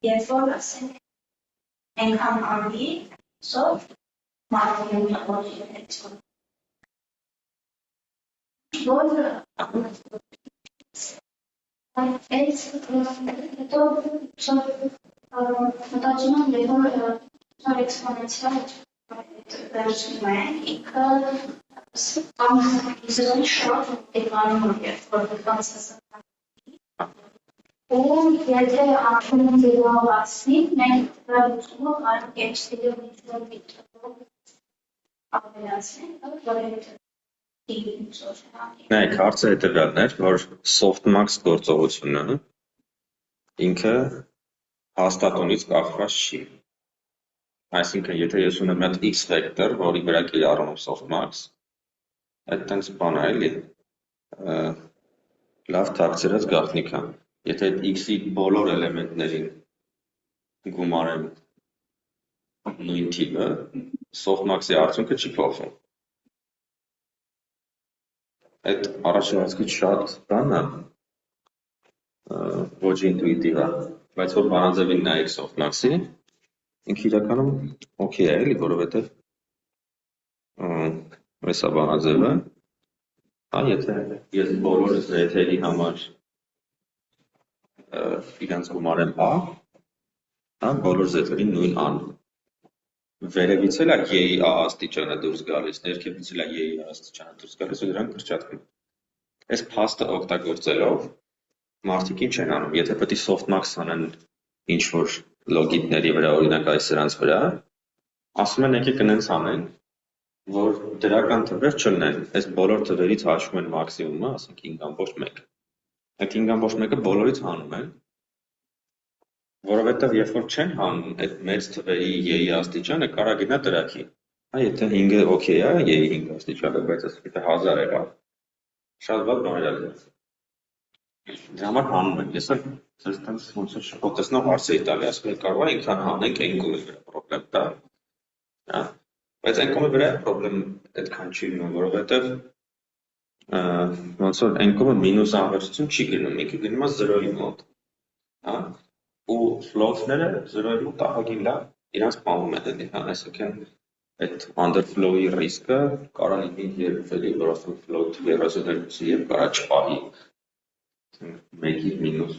Երբ որ ասենք այնքան անգի, սով մարդու մտավորություն որ այս հետո մտածում եմ, երբ որ էքսպոնենցիալ վերջնում է, ինքը զրոյի շատ էկրանում է, երբ որ վտանցասական ու եթե արդյունը ձևավորացնի, մենք դրավությունը կարող ենք ստիլով ինչ-որ միտքով ավելացնենք, որովհետև Նայեք, հարցը հետևյալն էր, որ softmax գործողությունը ինքը հաստատունից կախված չի։ Այսինքն, եթե ես ունեմ այդ x վեկտոր, որի վրա կիրառում softmax, այդ տենց բան է, էլի, լավ թաքցրած գաղտնիք է։ Եթե այդ x-ի բոլոր էլեմենտներին գումարեմ նույն թիվը, softmax-ի արդյունքը չի փոխվում։ Այդ առաջացած շատ բան է, ոչ ինտուիտիվ է, բայց որ բանաձևին նայեք softmax-ի, ինքը իրականում օքեյ է, էլի, որովհետև այս է բանաձևը, եթե ես բոլոր զեթերի համար իրանց գումարեմ a, բոլոր զեթերին նույն a-ն։ Վերևից էլ է y-ի a աստիճանը դուրս գալիս, ներքևից էլ է y-ի a աստիճանը դուրս գալիս ու դրանք կրճատվում։ Այս փաստը օգտագործելով մարդիկ ինչ են անում, եթե պետք է softmax անեն ինչ-որ լոգիտների վրա, օրինակ այս սրանց վրա, ասում են եկեք նենց անենք, որ դրական թվեր չլինեն, այս բոլոր թվերից հաշվում են մաքսիմումը, ասենք 5.1։ Այդ 5.1-ը բոլորից հանում են, որովհետև երբ որ չեն հանում, այդ մեծ թվերի y-ի աստիճանը կարա գնա դրակի։ Եթե 5-ը օքեյ է, y-ի 5 աստիճանը, բայց ասենք 1000 եղավ, շատ վատ բաներ է։ Դրա համար հանում են, ես էլ ձեզ տենց ոնց որ շփոթեցնող հարց էի տալի, ասում եմ կարող է ինքան հանենք այն կողմի վրա պրոբլեմ տա։ Բայց այն կողմի վրա պրոբլեմ այդքան չի լինում, որովհետև ոնց որ այն կողմը մինուս անվերցություն չի գնում, ինքը գնում է 0-ի մոտ։ Ու float-ները 0-ի մոտ ահագին լավ իրանց պահում են էլի, այսինքն այդ underflow-ի ռիսկը կարա լինի երբ էլի, որովհետև float 32-ի եւ կարա չպահի։ Մեկի մինուս,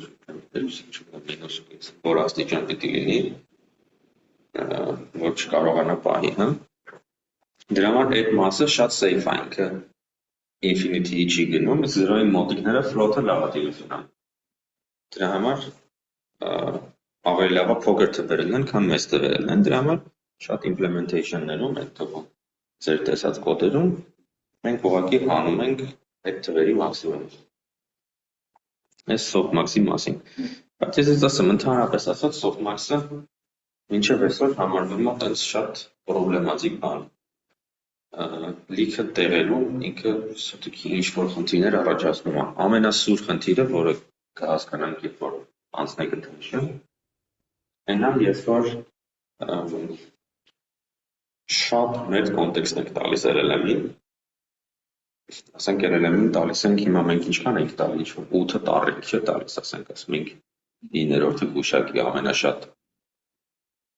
մինուս որ աստիճան պիտի լինի, որ չկարողանա պահի, Դրա համար այդ մասը շատ safe է, ինքը infinity-ի չի գնում, 0-ի մոտիկները float-ը լավատիրություն է։ Դրա համար ավելի լավ է փոքր թվեր լինեն, քան մեծ թվեր լինեն, դրա համար շատ implementation-ներում, այդ թվում ձեր տեսած կոդերում, մենք ուղղակի հանում ենք այդ թվերի մաքսիմումը։ Այս softmax-ի մասին։ Բայց ես ասեմ, ընդհանրապես ասած, softmax-ը մինչև այսօր համարվում է տենց շատ պրոբլեմատիկ բան։ Լիքը տեղերում ինքը սուտքի ինչ-որ խնդիրներ առաջացնում է։ Ամենասուր խնդիրը, որը կհասկանանք, երբ որ անցնեք ընթացքում, այնն է, երբ որ շատ մեծ կոնտեքստ ենք տալիս LLM-ին, ասենք LLM-ին տալիս ենք, հիմա մենք ինչքան ենք տալի, ինչ-որ 8 տառիկ չէ տալիս, ասենք, ասում ենք 9-րդ գուշակի ամենաշատ։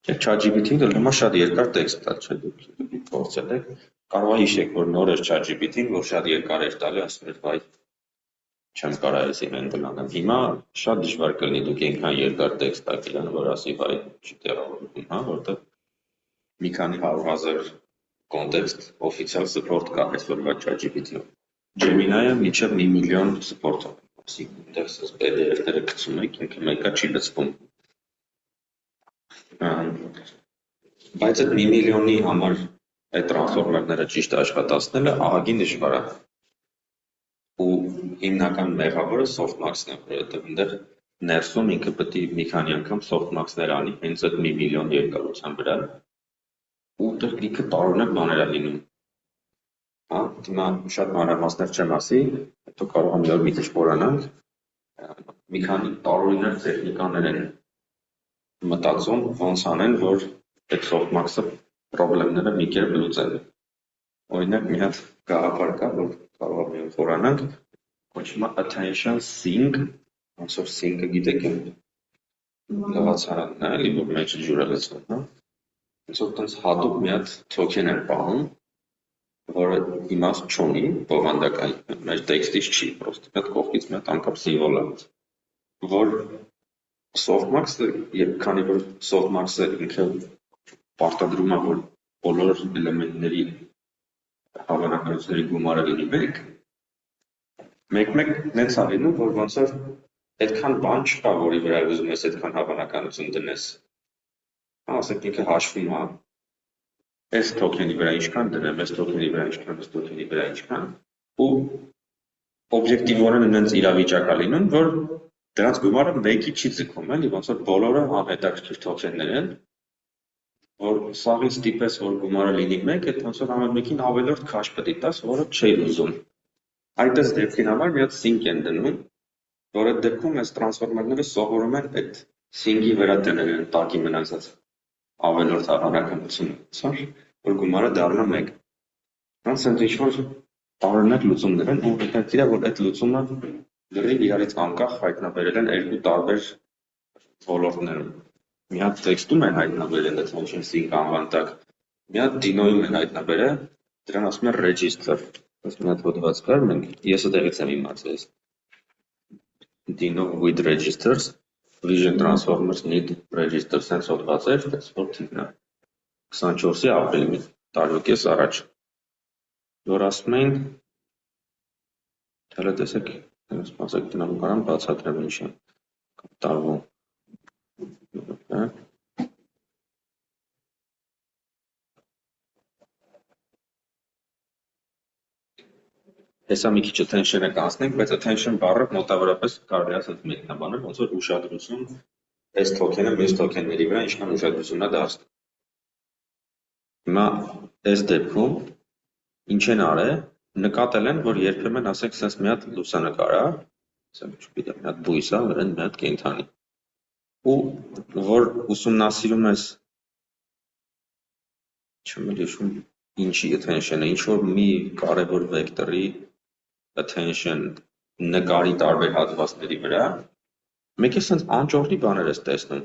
ChatGPT-ին դեռ հիմա շատ երկար տեքստ տալ, չէ՞, դուք փորձել եք, կարող է հիշեք, որ նոր էր ChatGPT-ին, որ շատ երկար էր տալի, ասում էր, վայ, չեմ կարող այսին հենդլ անեմ։ Հիմա շատ դժվար կլինի դուք այնքան երկար տեքստ տաք իրան, որ ասի, վայ, չի տեղավորվում, որտեղ մի քանի 100,000 կոնտեքստ official support կա այսօրվա ChatGPT-ում։ Gemini-ը մինչև 1 միլիոն support է, այսինքն այնտեղս PDF-ները գցում եք, ինքը մեկը չի լցվում։ Բայց այդ 1 միլիոնի համար այդ տրանսֆորմերները ճիշտ աշխատացնելը ահագին դժվար է։ Ու հիմնական մեղավորը softmax-ն է, որովհետև այնտեղ ներսում ինքը պետք է մի քանի անգամ softmax-ներ անի հենց այդ 1 միլիոն երկարության վրա, ու դեռ լիքը տարօրինակ բաներ է լինում։ Հիմա շատ մանրամասներ չեմ ասի, հետո կարող եմ նոր մի քիչ խորանանք, մի քանի տարօրինակ տեխնիկաներ են մտածում ոնց անեն, որ այդ softmax-ը պրոբլեմները մի կերպ լուծեն։ Օրինակ մի հատ գաղափար կա, որ կարող ենք խորանանք, կոչվում է attention sink, ոնց որ sink-ը գիտեք են լվացարանն է, էլի որ մեջ ջուր է լցվում, հա։ Ոնց որ տենց հատուկ մի հատ թոքեն են պահում, որը իմաստ չունի, բովանդական մեր տեքստից չի, պրոստը մի հատ կողքից մի հատ անգամ սիմվոլ է, որ softmax-ը, երբ քանի որ softmax-ը ինքը պարտադրում է, որ բոլոր էլեմենտների հավանականությունների գումարը լինի մեկ, նենց է լինում, որ ոնց որ այդքան բան չկա, որի վրա ուզում ես այդքան հավանականություն դնես։ Ասենք ինքը հաշվում է, այս թոքենի վրա ինչքան դնեմ, այս թոքենի վրա ինչքան, այս թոքենի վրա ինչքան, ու օբյեկտիվորեն նենց իրավիճակ է լինում, որ դրանց գումարը մեկի չի ձգվում, էլի, ոնց որ բոլորը անհետաքրքիր թոքեններ են, որ սաղից ստիպես, որ գումարը լինի մեկ, այդ ոնց որ ամեն մեկին ավելորդ քաշ պետք է տաս, որը չի ուզում։ Այդպես դեպքին համար մի հատ sink են դնում, որ այդ դեպքում այս տրանսֆորմերները սովորում են այդ sink-ի վրա դնել են տակի մնացած ավելորդ հավանականություն, որ գումարը դառնա մեկ։ Նրանց ընդ ինչ-որ տարօրինակ լուծումներ են, ու հետաքրքիր է, որ այդ լուծումը լրիվ իրարից անկախ հայտնաբերել են երկու տարբեր ոլորտներում։ Մի հատ տեքստում են հայտնաբերել attention sink անվան տակ, մի հատ Dino-ում են հայտնաբերել, դրան ասում են register։ Ըստ մի հատ հոդված կար, ես այդտեղից եմ իմացել։ Dino with registers, vision transformers need registers, sense հոդված էր, որ թիվն է 24-ի ապրիլի տարվա առաջ։ Որ ասում էին, հələ տեսեք, սպասեք տնամ կարամ բացատրեմ ինչ է տարվում։ Հեսա մի քիչ attention-ը կանցնենք, բայց attention բառը մոտավորապես կարելի է ասած մեկնաբանել, ոնց որ ուշադրություն այս թոքենը մյուս թոքենների վրա ինչքան ուշադրություն է դարձնում։ Հիմա այս դեպքում ինչ են արել, նկատել են, որ երբեմն ասենք sense մի հատ լուսանկար է, ասենք չգիտեմ, մի հատ բույս է, վրան մի հատ կենդանի։ Ու որ ուսումնասիրում ես չեմ հիշում ինչի attention-ը, ինչ որ մի կարևոր վեկտորի attention նկարի տարբեր հատվածների վրա, մեկ է սենց անճոռնի բաներ ես տեսնում։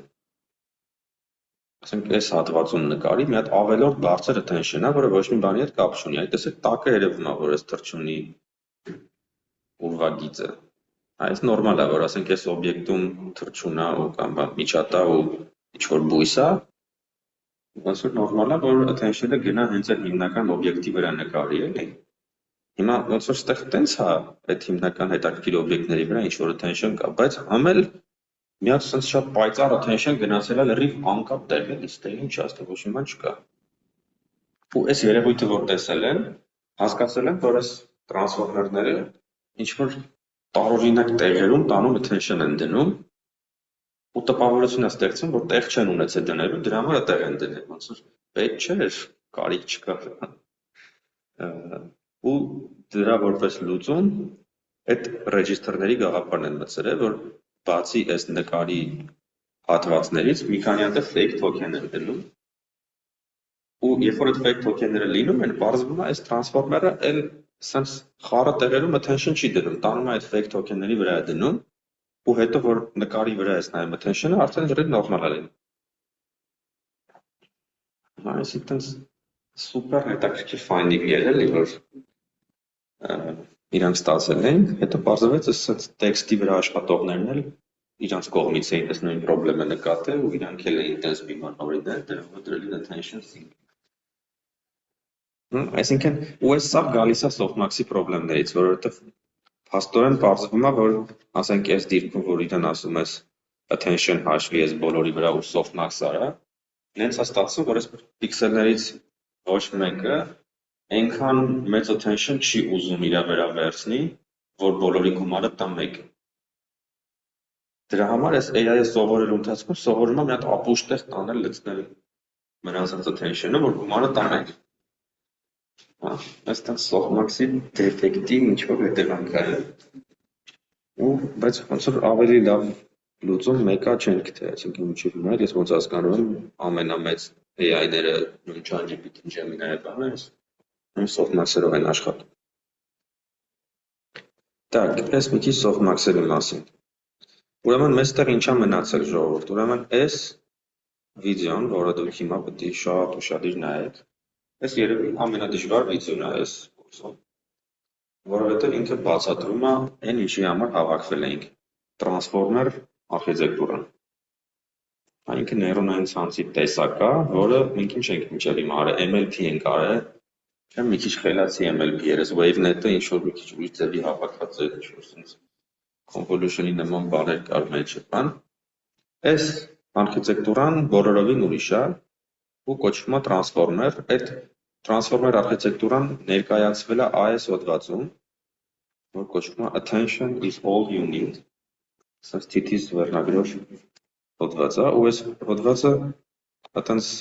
Ասենք այս հատվածում նկարի մի հատ ավելորդ բարձր attention-ա, որը ոչ մի բանի հետ կապ չունի։ Այդ տեսեք տակը երևում է, որ այս թռչունի ուրվագիծը։ Այս նորմալ է, որ ասենք այս օբյեկտում թռչուն է ու կամ միջատա ու ինչ-որ բույս է, ոնց որ նորմալ է, որ attention-ը գնա հենց այդ հիմնական օբյեկտի վրա նկարի, էլի։ Հիմա ոնց որ ստեղ տենց է այդ հիմնական հետաքրքիր օբյեկտների վրա ինչ-որ attention կա, բայց համել մի հատ սենց շատ պայծառ attention գնացել է լրիվ անկապ տեղ, էլի, ստեղ ինչ է, ստեղ ոչ մի բան չկա։ Ու այս երևույթը, որ տեսել են, հասկացել են, որ այս տրանսֆորմերները ինչ-որ տարօրինակ տեղերում տանում attention են դնում, ու տպավորություն է ստեղծում, որ տեղ չեն ունեցել դնելու, դրա համար տեղ են դնել, ոնց որ պետք չէր, կարիք չկա։ Ու դրա որպես լուծում այդ ռեջիստրների գաղափարն են մտցրել, որ բացի այս նկարի հատվածներից մի քանի հատ fake token են դնում, ու երբ որ այդ fake token-ները լինում են, պարզվում է այս տրանսֆորմերը էլ սենց խառը տեղերում attention չի դնում, տանում է այդ fake token-ների վրա է դնում, ու հետո որ նկարի վրա ես նայում attention-ը, արդեն լրիվ նորմալ է լինում։ Այսինքն սուպեր հետաքրքիր finding էր էլի, որ իրանք ստացել են, հետո պարզվեց այս տեքստի վրա աշխատողներն էլ իրանք կողմից էին այս նույն պրոբլեմը նկատել ու իրանք էլ էին տես բիմանորինել, դրանով դրել են attention sink։ Այսինքն, ու այս սա գալիս է softmax-ի պրոբլեմներից, որովհետև փաստորեն պարզվում է, որ ասենք այս դիրքում, որ իրան ասում ես attention հաշվի ես բոլորի վրա ու softmax արա, նենց է ստացվում, որ այս պիքսելներից ոչ մեկը այնքան մեծ attention չի ուզում իրա վրա վերցնի, որ բոլորի գումարը տա մեկ։ Դրա համար այս AI-ը սովորելու ընթացքում սովորում է մի հատ ապուշ տեղ տանել լցնել մնացած attention-ը, որ գումարը տա մեկ։ Այստեղ softmax-ի դեֆեկտի ինչ-որ հետևանք է։ Ու բայց ոնց որ ավելի լավ լուծում 1-ա չեն գտել, այսինքն ինչի հիմա ես ոնց հասկանում եմ ամենամեծ AI-ները նույն ChatGPT-ն Gemini-ը բաները softmax-երով են աշխատում։ Так, այս մի քիչ softmax-երի մասին։ Ուրեմն մեստեղ ինչա մնացել ժողովուրդ, ուրեմն այս վիդեոն, որը դուք հիմա պետք է շատ ուշադիր նայեք, այս երևի ամենադժվար վիդեոն է այս կուրսում, որովհետև ինքը բացատրում է այն ինչի համար հավաքվել էինք, տրանսֆորմեր արխիտեկտուրան։ Ինքը նեյրոնային ցանցի տեսակ է, որը մենք ինչ ենք մինչև հիմա արել, MLP ենք արել, չեմ մի քիչ խելացի MLP-եր, այս WaveNet-ը ինչ-որ մի քիչ ուրիշ ձևի հավաքված է, ինչ-որ sense convolution-ի նման բաներ կար մեջը, բան։ Այս արխիտեկտուրան բոլորովին ուրիշ է ու կոչվում է տրանսֆորմեր, այդ տրանսֆորմեր արխիտեկտուրան ներկայացվել է AES հոդվածում, որ կոչվում է Attention is all you need, sense TT-ից վերնագրով հոդված է, ու այս հոդվածը այտենց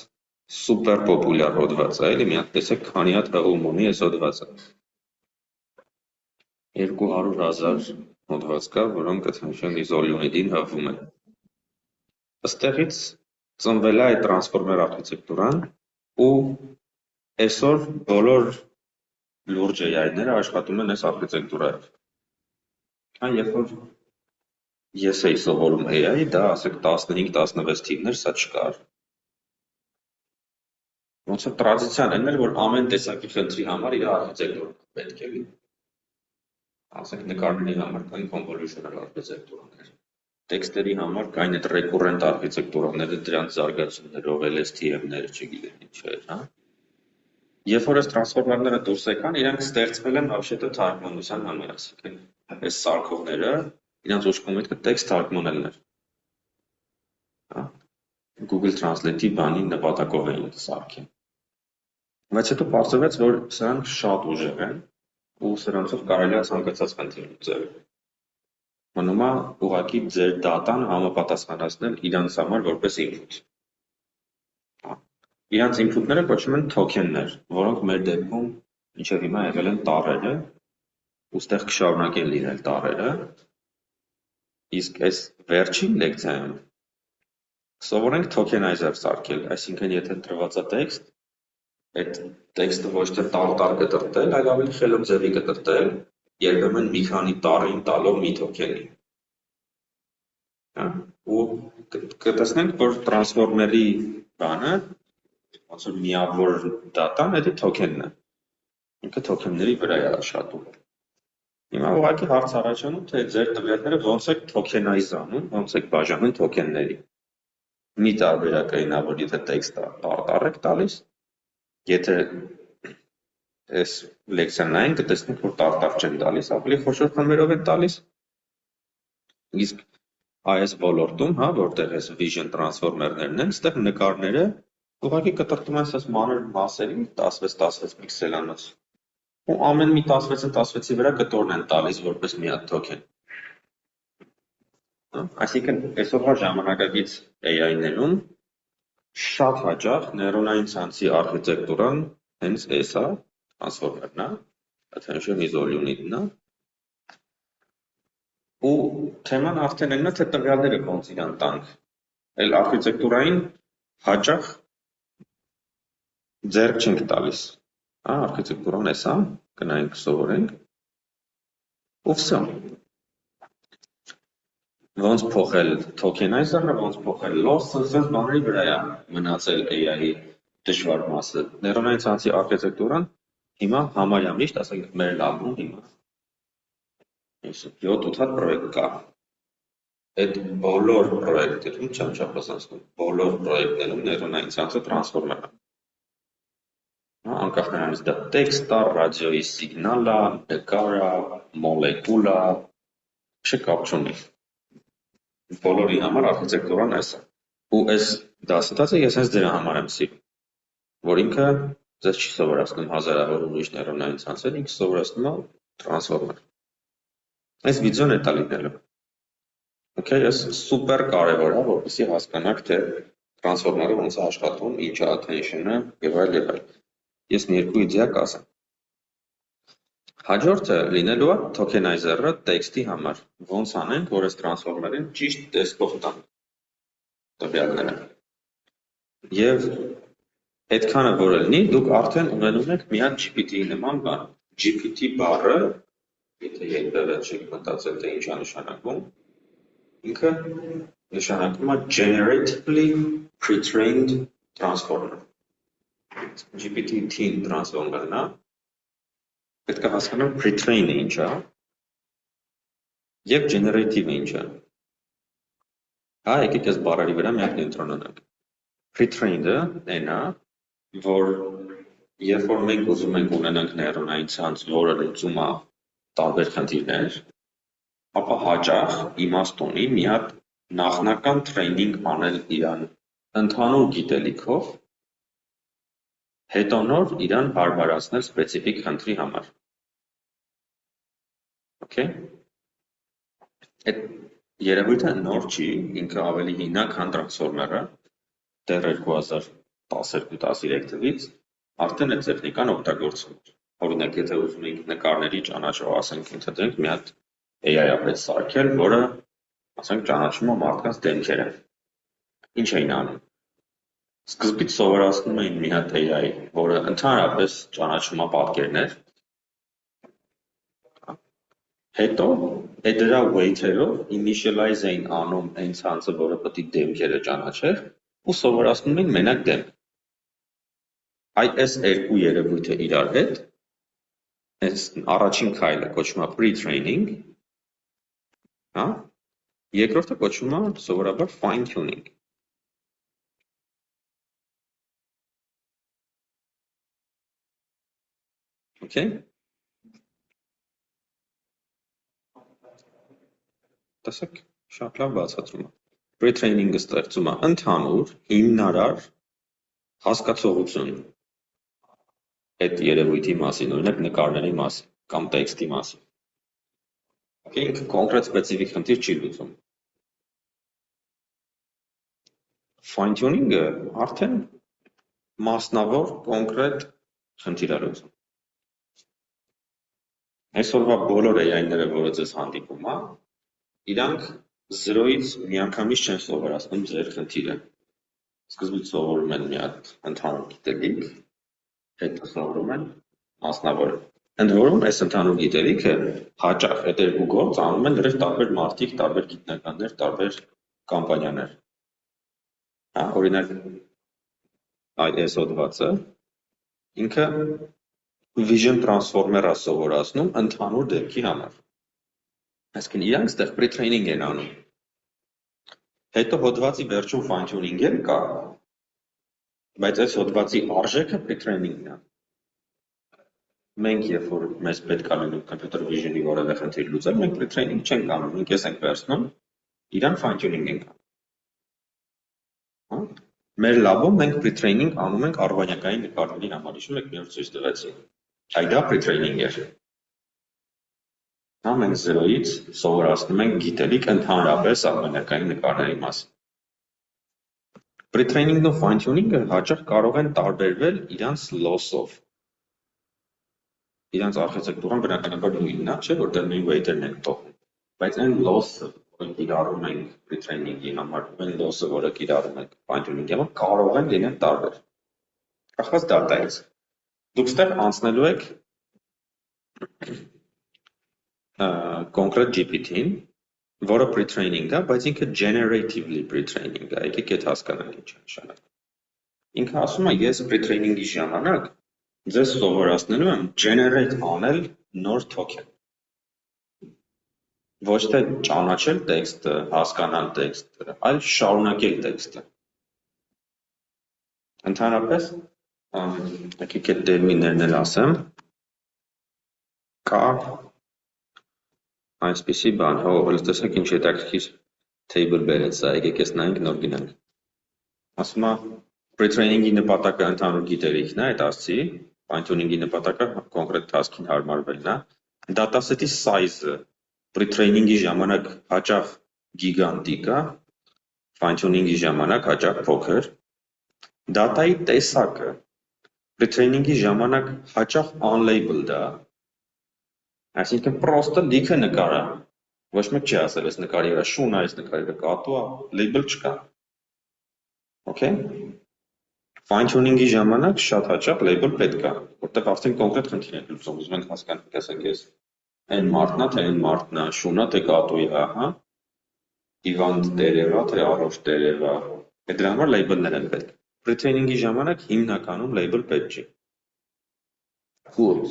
սուպեր պոպուլյար հոդված է, էլի մի հատ տեսեք քանի հատ հղում ունի այս հոդվածը։ 200,000 հոդված կա, որոնք Attention is all you need-ին հղվում են։ Այստեղից ծնվել է այդ տրանսֆորմեր արխիտեկտուրան ու այսօր բոլոր լուրջ AI-ները աշխատում են այս արխիտեկտուրայով։ Երբ որ ես էի սովորում AI, դա ասեք 15-16 թիվներ, սա չկար։ Ոնց որ տրադիցիան էր, որ ամեն տեսակի խնդրի համար իր արխիտեկտուրան պետք է լինի։ Ասենք նկարների համար կային convolutional արխիտեկտուրաներ, տեքստերի համար կային այդ recurrent արխիտեկտուրաները, դրանց զարգացումներով, LSTM-ները, չգիտեմ ինչ էր, հա։ Երբ որ այս տրանսֆորմերները դուրս եկան, իրանք ստեղծվել են вообще-то թարգմանության համար, ասենք այս սարքողները, իրանց ուշքում միտքը տեքստ թարգմանելն էր։ Հա։ Google Translate-ի բանի նպատակով էին սարքին։ Բայց հետո պարզվեց, որ սրանք շատ ուժեղ են ու սրանցով կարելի է ցանկացած խնդիր լուծել։ Մնում է ուղղակի ձեր դատան համապատասխանեցնել իրանց համար որպես input։ Իրանց input-ները կոչվում են token-ներ, որոնք մեր դեպքում մինչև հիմա եղել են տառերը, ու ստեղ կշարունակեն լինել տառերը։ Իսկ այս վերջին լեկցիայում սովորենք tokenizer սարքել, այսինքն եթե տրված է տեքստ, այդ տեքստը ոչ թե տար կտրտել, այլ ավելի խելոք ձևի կտրտել, երբեմն մի քանի տառին տալով մի token-ի։ Ու կտեսնենք, որ տրանսֆորմերի բանը, ոնց որ միավոր դատան, դա token-ն է։ Ինքը token-ների վրա է աշխատում։ Հիմա ուղղակի հարց առաջանում, թե ձեր տվյալները ոնց եք tokenize անում, ոնց եք բաժանում token-ների։ Մի տարբերակ է նա, որ եթե տեքստը տառ եք տալիս, եթե այս լեկցիան նայենք, կտեսնենք, որ տառ չեն տալիս, ավելի խոշոր խմբերով են տալիս։ Իսկ այս ոլորտում, հա, որտեղ այս vision transformer-ներն են, այստեղ նկարները ուղղակի կտրտում են այս մանր մասերի 16 պիքսելանոց։ Ու ամեն մի 16-ի վրա կտորն են տալիս որպես մի հատ token։ Այսինքն այսօրվա ժամանակակից AI-ներում շատ հաճախ նեյրոնային ցանցի արխիտեկտուրան հենց էս է, տրանսֆորմերն է, attention is all you need-ն է։ Ու թեման արդեն այնն է, թե տվյալները ոնց իրան տանք։ Այլ արխիտեկտուրային հաճախ ձեռք չենք տալիս։ Արխիտեկտուրան էս է, գնայինք սովորենք։ Ու վсё։ Ոնց փոխել tokenizer-ը, ոնց փոխել loss-ը, սենց բաների վրա է մնացել AI-ի դժվար մասը։ Նեյրոնային ցանցի արխիտեկտուրան հիմա համարյա միշտ, ասենք մեր լաբում հիմա 7-8 հատ պրոյեկտ կա։ Այդ բոլոր պրոյեկտերում չեմ չափազանցնում, բոլոր պրոյեկտներում նեյրոնային ցանցը տրանսֆորմեր է։ Անկախ նրանից դա տեքստ է, ռադիոյի սիգնալ է, նկար է, մոլեկուլ է, չկապ չունի։ Բոլորի համար արխիտեկտուրան էս է։ Ու այս դասընթացը ես հենց դրա համար եմ սիրում, որ ինքը ձեզ չի սովորացնում հազարավոր ուրիշ նեյրոնային ցանցեր, ինքը սովորացնում է տրանսֆորմեր։ Այս վիդեոն է տա լինելու։ Okay, այս սուպեր կարևոր է, որպեսզի հասկանաք, թե տրանսֆորմերը ոնց է աշխատում, ինչ է attention-ը եւ այլ եւ այլ։ Ես մի երկու իդեա կասեմ։ Հաջորդը լինելու է tokenizer-ը տեքստի համար։ Ոնց անենք, որ այս տրանսֆորմերին ճիշտ տեսքով տանք տվյալները։ Եվ այդքանը որ լինի, դուք արդեն ունենում եք մի հատ GPT-ի նման բան։ GPT բառը, եթե երբևէ չեք մտածել, թե ինչ է նշանակում, ինքը նշանակում է generatively pre-trained transformer։ GPT-10 transformer-ն է, պետք է հասկանալ pre-train-ը ինչ է, և generative-ը ինչ է։ Հա, եկեք այս բառերի վրա մի հատ կենտրոնանանք։ Pre-trained-ը այն է, որ երբ որ մենք ուզում ենք ունենանք նեյրոնային ցանց, որը լուծում է տարբեր խնդիրներ, ապա հաճախ իմաստ ունի մի հատ նախնական տրեյնինգ անել իրան ընդհանուր գիտելիքով, հետո նոր իրան հարմարացնել սպეციფიկ խնդրի համար։ Okay? Այդ երևույթը նոր չի, ինքը ավելի հին է, քան տրանսֆորմերը, դեռ 2012-13 թվականից արդեն այդ տեխնիկան օգտագործվում է։ Օրինակ, եթե ուզում եք նկարների ճանաչող, ասենք, ընդդենք մի հատ AI-ապես սարքել, որը, ասենք, ճանաչում է մարդկանց դեմքերը։ Ինչ էին անում։ Սկզբից սովորացնում էին մի հատ AI, որը ընդհանրապես ճանաչում է պատկերներ, հետո այդ դրա weight-երով initialize էին անում այն ցանցը, որը պետք է դեմքերը ճանաչեր, ու սովորացնում էին մենակ դեմք։ Այս երկու երևույթը իրար հետ, այս առաջին քայլը կոչվում է pre-training, հա, երկրորդը կոչվում է սովորաբար fine tuning։ Okay? Տեսեք, շատ լավ բացատրում է։ Pre-training-ը ստեղծում է ընդհանուր, հիմնարար հասկացողություն այդ երևույթի մասին, օրինակ նկարների մասին կամ տեքստի մասին։ Okay, ինքը կոնկրետ սպეციფიկ խնդիր չի լուծում։ Fine tuning-ը արդեն մասնավոր կոնկրետ խնդիր է լուծում։ Այսօրվա բոլոր AI-ները, որը ձեզ հանդիպում է, իրանք զրոյից միանգամից չեն սովորացնում ձեր խնդիրը։ Սկզբից սովորում են մի հատ ընդհանուր գիտելիք, հետո սովորում են մասնավոր։ Ընդ որում, այս ընդհանուր գիտելիքը հաճախ այդ երկու գործ անում են լրիվ տարբեր մարդիկ, տարբեր գիտնականներ, տարբեր կամպանիաներ։ Հա, օրինակ, այս հոդվածը ինքը vision transformer-ը սովորացնում ընդհանուր դեպքի համար։ Այսինքն իրանք ստեղ pre-training են անում։ Հետո հոդվածի վերջում fine tuning-ը կա, բայց այս հոդվածի արժեքը pre-training-ն է։ Մենք երբ որ մեզ պետք է լինում computer vision-ի որևէ խնդիր լուծել, մենք pre-training չենք անում, մենք ես ենք վերցնում, իրան fine tuning ենք անում։ Մեր լաբում մենք pre-training անում ենք արբանյակային նկարների համար, հիշում եք մի օր ցույց տվեցի։ Այ դա pre-training է։ Հա, մենք զրոյից սովորացնում ենք գիտելիք ընդհանրապես արբանյակային նկարների մասին։ Pre-training-ն ու fine-tuning-ը հաճախ կարող են տարբերվել իրանց loss-ով։ Իրանց արխիտեկտուրան բնականաբար նույնն է, չէ՞, որտեղ նույն weight-երն են տողում։ Բայց այն loss-ը, որը կիրառում ենք pre-training-ի համար, այն loss-ը, որը կիրառում ենք fine-tuning-ի համար, կարող են լինել տարբեր։ Կախված դատայից։ Դուք ստեղ անցնելու եք կոնկրետ GPT-ին, որը pre-training է, բայց ինքը generatively pre-training է, եկեք այդ հասկանանք ինչ է նշանակում։ Ինքը ասում է, ես pre-training-ի ժամանակ ձեզ սովորացնելու եմ generate անել նոր token։ Ոչ թե ճանաչել տեքստը, հասկանալ տեքստը, այլ շարունակել տեքստը։ Ընդհանրապես, եկեք այդ տերմիններն էլ ասեմ, կա այսպիսի բան, հո, տեսեք ինչ հետաքրքիր table բերեց սա, եկեք ես նայենք նոր գնանք։ Ասում է pre-training-ի նպատակը ընդհանուր գիտելիքն է, այդ ասցի, fine-tuning-ի նպատակը կոնկրետ task-ին հարմարվելն է։ Dataset-ի size-ը pre-training-ի ժամանակ հաճախ գիգանտիկ է, fine-tuning-ի ժամանակ հաճախ փոքր։ Data-ի տեսակը pre-training-ի ժամանակ հաճախ unlabeled է, Այսինքն պրոստը լիքը նկար է։ Ոչ մեկ չի ասել, այս նկարի վրա շուն է, այս նկարի վրա կատու է, label չկա։ Okay? Fine tuning-ի ժամանակ շատ հաճախ label պետք է, որտեղ արդեն կոնկրետ խնդիր ենք լուծում, ուզում ենք հասկանանք, ասենք ես այն մարդն է, թե այն մարդն է, շուն է, թե կատու է, հա։ Հիվանդ տերև է, թե առողջ տերև է։ Դրա համար label-ներ են պետք։ Pre-training-ի ժամանակ հիմնականում label պետք չի։ Cool։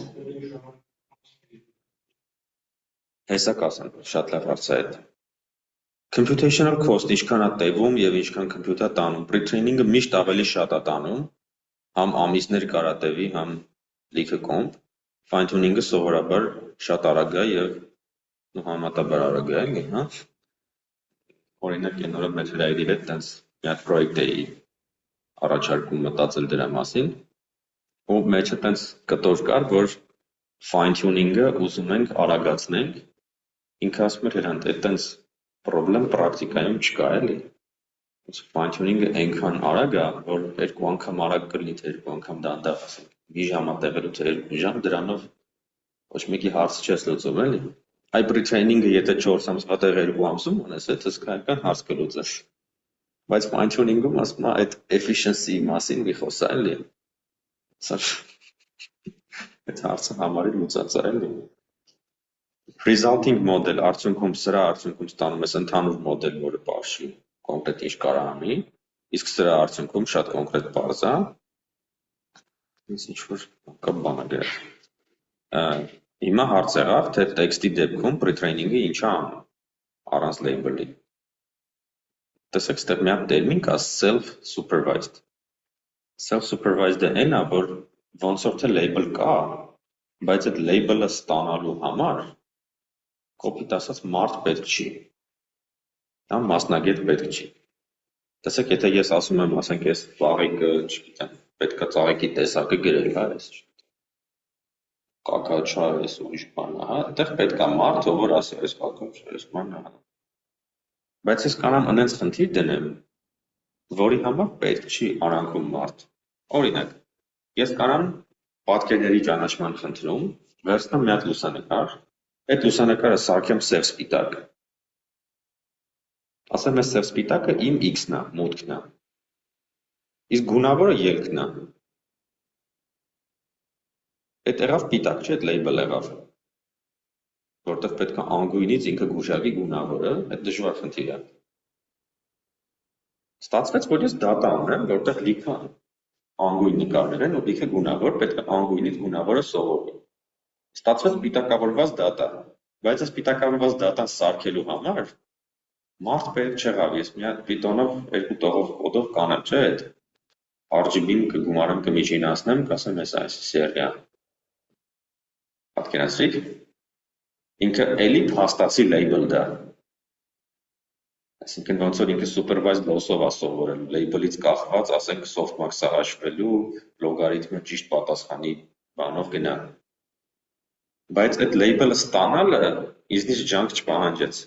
Հեսա կասեմ, շատ լավ հարց է այդ։ Computational cost ինչքան է տևում եւ ինչքան compute-ա տանում։ Pre-training-ը միշտ ավելի շատ է տանում, համ ամիսներ կարա տևի, համ լիքը կոմպ։ Fine tuning-ը սովորաբար շատ արագ է եւ համատաբար արագ է, էլի, հա։ Օրինակ, այն օրը մեր հրայրի հետ տենց մի հատ պրոյեկտ էի առաջարկում մտածել դրա մասին, ու մեջը տենց կտոր կար, որ fine tuning-ը ուզում ենք արագացնենք, ինքը ասում էր հրանտ, այդ տենց պրոբլեմ պրակտիկայում չկա, էլի։ Fine tuning-ը այնքան արագ է, որ 2 անգամ արագ կլինի, թե 2 անգամ դանդաղ, ասենք, մի ժամ է տևելու, թե 2 ժամ, դրանով ոչ մեկի հարց չես լուծում, էլի։ Այ pre-training-ը եթե 4 ամսվա տեղ 2 ամսում ունես, այդ հսկայական հարց կլուծես։ Բայց fine tuning-ում ասում է այդ efficiency-ի մասին մի խոսա, էլի։ Սա այդ հարցը համարի լուծած է, էլի։ Resulting model արդյունքում սրա արդյունքում ստանում ես ընդհանուր մոդել, որը բարձի կոնկրետ ինչ կարա անի, իսկ սրա արդյունքում շատ կոնկրետ բարձ է։ Ինչ որ կա բանը գրած։ Հիմա հարց եղավ, թե տեքստի դեպքում pre-training-ը ինչ է անում առանց label-ի։ Տեսեք, ստեղ մի հատ տերմին կա self-supervised։ Self-supervised-ը այն է, որ ոնց որ թե label կա, բայց այդ label-ը ստանալու համար կոպիտ ասած մարդ պետք չի, դա մասնագետ պետք չի։ Տեսեք, եթե ես ասում եմ, ասենք ես ծաղիկը, չգիտեմ, պետք է ծաղիկի տեսակը գրել, հա, ես կակա չա, ես ուրիշ բան է, հա, այդտեղ պետք է մարդ, ով որ ասի, ես կակա չա, ես բան է։ Բայց ես կանամ անենց խնդիր դնեմ, որի համար պետք չի արանքում մարդ։ Օրինակ, ես կանամ պատկերների ճանաչման խնդրում, վերցնեմ մի հատ լուսանկար, այդ լուսանկարը սարքեմ սև սպիտակ։ Ասեմ ես սև սպիտակը իմ X-ն է, մուտքն է։ Իսկ գունավորը ելքն է։ Այդ եղավ սպիտակ, չէ՞, այդ label եղավ։ Որտեղ պետք է անգույնից ինքը գուշակի գունավորը, այդ դժվար խնդիր է։ Ստացվեց, որ ես data ունեմ, որտեղ լիքը անգույն նկարներ են ու լիքը գունավոր, պետք է անգույնից գունավորը սովորի։ Ստացվեց սպիտակավորված data, բայց այս սպիտակավորված data-ն սարքելու համար մարդ պետք չեղավ, ես մի հատ Python-ով 2 տողով կոդով կանեմ, չէ՞, այդ RGB-ն կգումարեմ, կմիջինացնեմ, կասեմ ես այս սերիա։ Պատկերացրիք, ինքը էլի փաստացի label-դ է։ Այսինքն ոնց որ ինքը supervised loss-ով է սովորելու, label-ից կախված, ասենք softmax-ը հաշվելու, լոգարիթմը ճիշտ պատասխանի բանով գնա։ Բայց այդ label-ը ստանալը ինձնից ջանք չպահանջեց։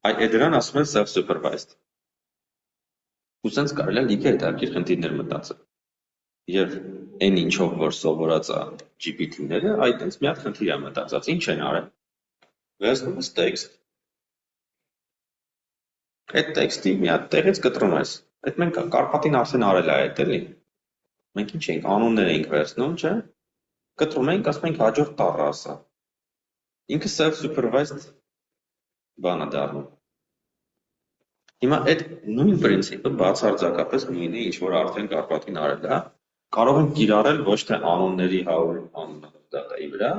Այդ դրան ասում են self-supervised։ Ու սենց կարելի է լիքը հետաքրքիր խնդիրներ մտածել։ Եվ այն ինչով որ սովորած է GPT-ները, այդտենց մի հատ խնդիր է մտածած։ Ինչ են արել։ Վերցնում ես տեքստ։ Այդ տեքստի մի հատ տեղից կտրում ես։ Այդ մենք Կարպատին արդեն արել է այդ, էլի։ Մենք ինչ ենք, անուններ ենք վերցնում, չէ՞։ Կտրում ենք, ասում ենք հաջորդ տառը ասա։ Ինքը self-supervised բան է դառնում։ Հիմա այդ նույն պրինցիպը բացարձակապես նույնն է, ինչ որ արդեն Կարպատին արել է, կարող ենք կիրառել ոչ թե անունների 100 անունով դատայի վրա,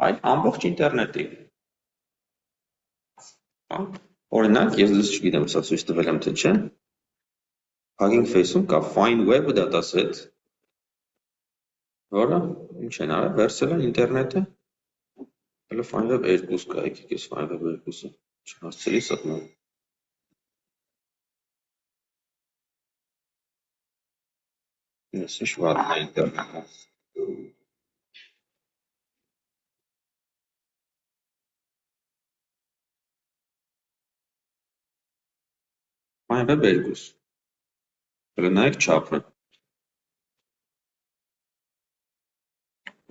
այլ ամբողջ ինտերնետի։ Օրինակ, ես դες չգիտեմ, սա ցույց տվել եմ թե չէ։ Hugging Face-ում կա Fine Web dataset, որը ինչ են արել, վերցրել են ինտերնետը։ Հələ Fine Web 2 կա, եկեք ես Fine Web 2-ը չհասցրի սատնում։ Ես ինչ վատն է ինտերնետը։ Fine Web 2։ Հələ նայեք չափը։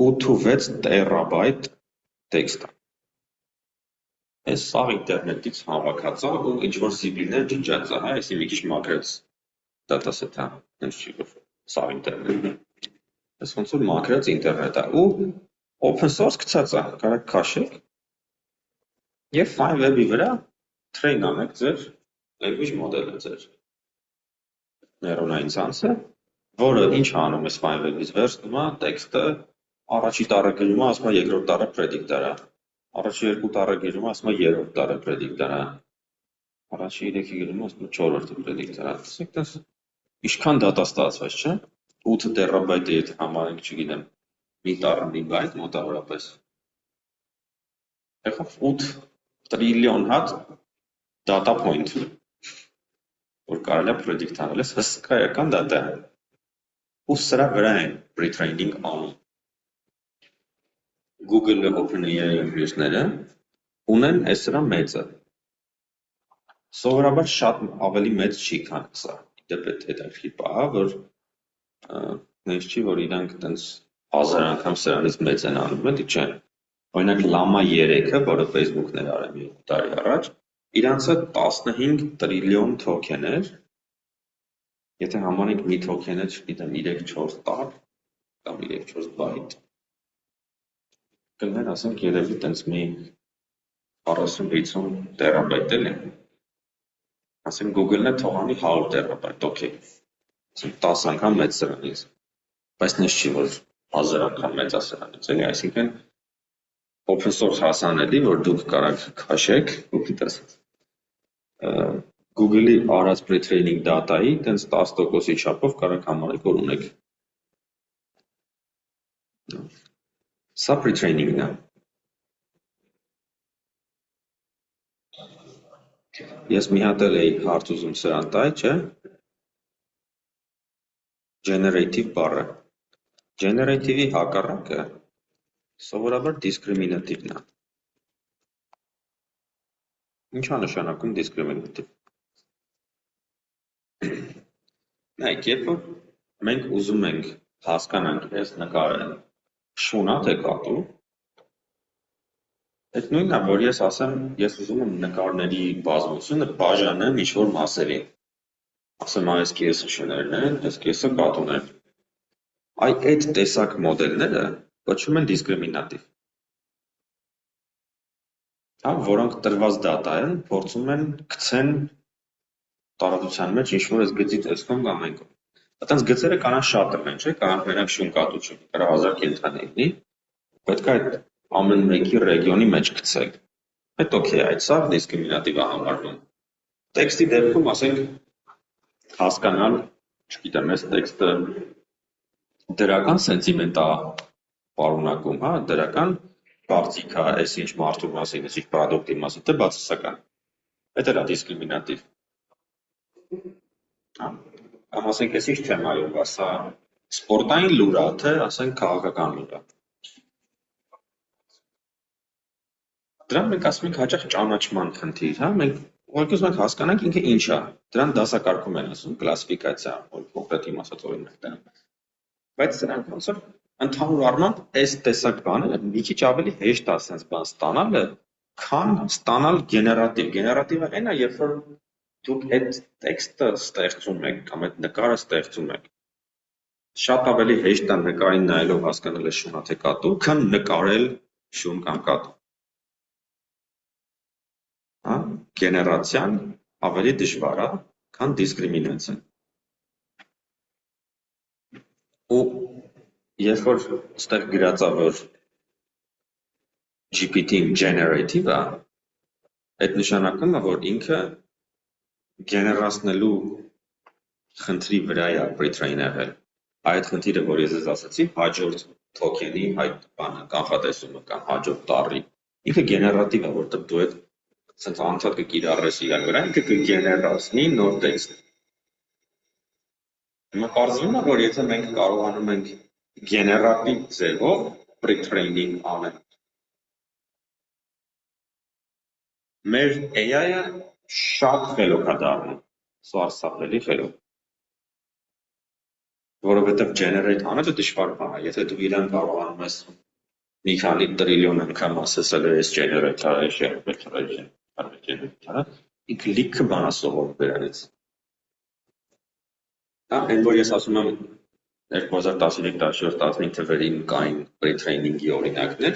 8.6 տերաբայտ տեքստը։ Այս սաղ ինտերնետից հավաքած է ու ինչ-որ սիբիլներ ջնջած է, հա, այսի մի քիչ մաքրեց դատասեթը, հենց չի որ սաղ ինտերնետն է։ Այս ոնց որ մաքրած ինտերնետ է ու open source գցած է, կարաք քաշեք եւ fine web-ի վրա train անեք ձեր language մոդելը ձեր նեյրոնային ցանցը, որը ինչ անում է fine web-ից վերցնում է տեքստը, առաջի տառը գրում է, ասում է երկրորդ տառը predictor է, առաջի երկու տառը գրում է, ասում է երրորդ տառը predictor է, առաջի 3-ի գրում է, ասում է չորրորդը predictor է, տեսեք տես ինչքան data ստացվեց, չէ՞, 8 տերաբայթ է, եթե համարենք, չգիտեմ, մի տառի բայտ մոտավորապես, եղավ 8 տրիլիոն հատ data point, որ կարելի է predict անել, այս հսկայական data է, ու սրա վրա են pre-training անում։ Google-ը, OpenAI-ը ու մյուսները ունեն այս սրա մեծը։ Սովորաբար շատ ավելի մեծ չի, քան սա։ Դեպ հետաքրքիր պահ, որ նենց չի, որ իրանք տենց 1000 անգամ սրանից մեծ են անում, էլի չէ։ Օրինակ Llama 3-ը, որը Facebook-ն էր արել 2 տարի առաջ, իրանցը 15 տրիլիոն թոքեն էր, եթե համարենք մի թոքենը, չգիտեմ, 3-4 տառ կամ 3-4 բայտ, կլներ, ասենք, երևի տենց մի 40-50 տերաբայտ էլ է, ասենք Google-ն է թողանի 100 տերաբայտ, օքեյ, 10 անգամ մեծ սրանից, բայց նենց չի, որ 1000 անգամ մեծ է սրանից, էլի, այսինքն open source հասանելի, որ դուք կարաք քաշեք, Google-ի արած pre-training data-ի տենց 10%-ի չափով կարաք համարեք, որ ունեք։ Սա pre-training-ն է։ Ես մի հատ էլ էի հարց ուզում սրան տալ, չէ՞։ Generative բառը։ Generative-ի հակառակը սովորաբար discriminative-ն է։ Ինչ է նշանակում discriminative։ Նայեք, երբ որ մենք ուզում ենք հասկանանք այս նկարը շուն է թե կատու, այդ նույնն է, որ ես ասեմ, ես ուզում եմ նկարների բազմությունը բաժանեմ ինչ-որ մասերի։ Ասեմ, այս կեսը շներն են, այս կեսը կատուն են։ Այդ տեսակ մոդելները կոչվում են discriminative։ Հա, որոնք տրված data են, փորձում են գցեն տարածության մեջ ինչ-որ այս գծի տեսքում կամ այն կողմ։ Այդտենց գծերը կանան շատ են, չէ՞, կանան մենակ շուն կատու չի, կարա 1000 կենդանի լինի, պետք է այդ ամեն մեկի ռեգիոնի մեջ գցել։ Այդ օքեյ, այդ սա դիսկրիմինատիվ է համարվում։ Տեքստի դեպքում, ասենք, հասկանալ, չգիտեմ, այս տեքստը դրական սենտիմենտ է պարունակում, հա, դրական կարծիք է, այս ինչ մարդու մասին, այս ինչ պրոդուկտի մասին, թե բացասական։ Այդ էլ է դիսկրիմինատիվ։ Կամ ասենք, այս ինչ թեմայով է, սա սպորտային լուր է, թե ասենք քաղաքական լուր է։ Դրան մենք ասում ենք հաճախ ճանաչման խնդիր, հա, մենք ուղղակի ուզում ենք հասկանանք ինքը ինչ է։ Դրան դասակարգում են ասում, կլասիֆիկացիա, որ կոնկրետ իմաստով օրինակ տանեմ։ Բայց սրանք ոնց որ ընդհանուր առմամբ այս տեսակ բաները մի քիչ ավելի հեշտ է ասենց բան ստանալը, քան ստանալ գեներատիվ։ Գեներատիվը այն է, երբ որ դուք այդ տեքստը ստեղծում եք կամ այդ նկարը ստեղծում եք։ Շատ ավելի հեշտ է նկարին նայելով հասկանալ է շունա թե կատու, քան նկարել շուն կամ կատու։ Հա, գեներացիան ավելի դժվար է, քան դիսկրիմինացիան։ Ու երբ որ ստեղ գրած է, որ GPT-ն generative է, այդ նշանակում է, որ ինքը գեներացնելու խնդրի վրա է pre-train եղել։ Այդ խնդիրը, որ ես ձեզ ասացի, հաջորդ թոքենի այդ բանը կանխատեսումը կամ հաջորդ տառի, ինքը գեներատիվ է, որտեղ դու այդ ցենց անդադ կկիրառես իրար վրա, ինքը կգեներացնի նոր տեքստ։ Հիմա պարզվում է, որ եթե մենք կարողանում ենք գեներատիվ ձևով pre-training անել, մեր AI-ը շատ խելոք է դառնում, սարսափելի խելոք։ Որովհետև generate անելը դժվար բան է, եթե դու իրան կարողանում ես մի քանի տրիլիոն անգամ ասել է այս generator-ը, ինքը լիքը բան է սովորում դրանից։ Այն որ ես ասում եմ 2013-14-15 թվերին կային pre-training-ի օրինակներ,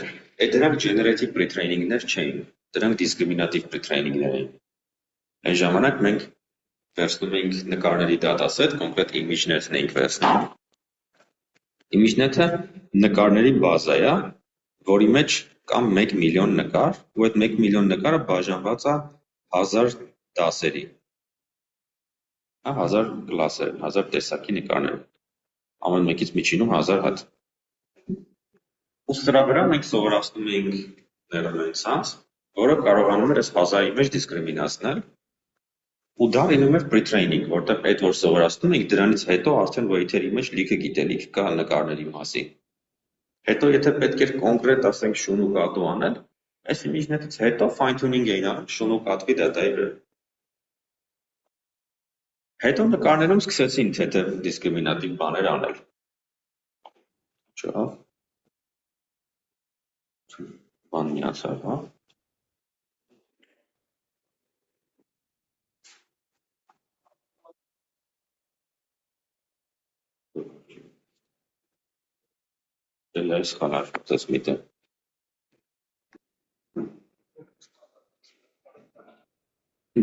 դրանք generative pre-training-ներ չէին, դրանք discriminative pre-training-ներ էին։ Այն ժամանակ մենք վերցնում էինք նկարների dataset, կոնկրետ image-ներն էինք վերցնում։ Image-նետը նկարների բազա է, որի մեջ կա 1 միլիոն նկար, ու այդ 1 միլիոն նկարը բաժանված է 1000 դասերի, 1000 կլասեր, 1000 տեսակի նկարներ, ամեն մեկից միջինում 1000 հատ։ Ու սրա վրա մենք սովորացնում էինք ներողացած, որը կարողանում էր այս 1000-ի մեջ դիսկրիմինացնել, ու դա լինում էր pre-training, որտեղ այդ որ սովորացնում էինք, դրանից հետո արդեն weight-երի մեջ լիքը գիտելիք կա նկարների մասին։ Հետո եթե պետք էր կոնկրետ, ասենք, շուն ու կատու անել, այս image-նետից հետո fine-tuning էին անում շուն ու կատվի դատայի վրա։ Հետո նկարներում սկսեցին թեթև դիսկրիմինատիվ բաներ անել։ Չա։ Բան միացավ, հա։ Դե լավ սխալ արվեց միտը։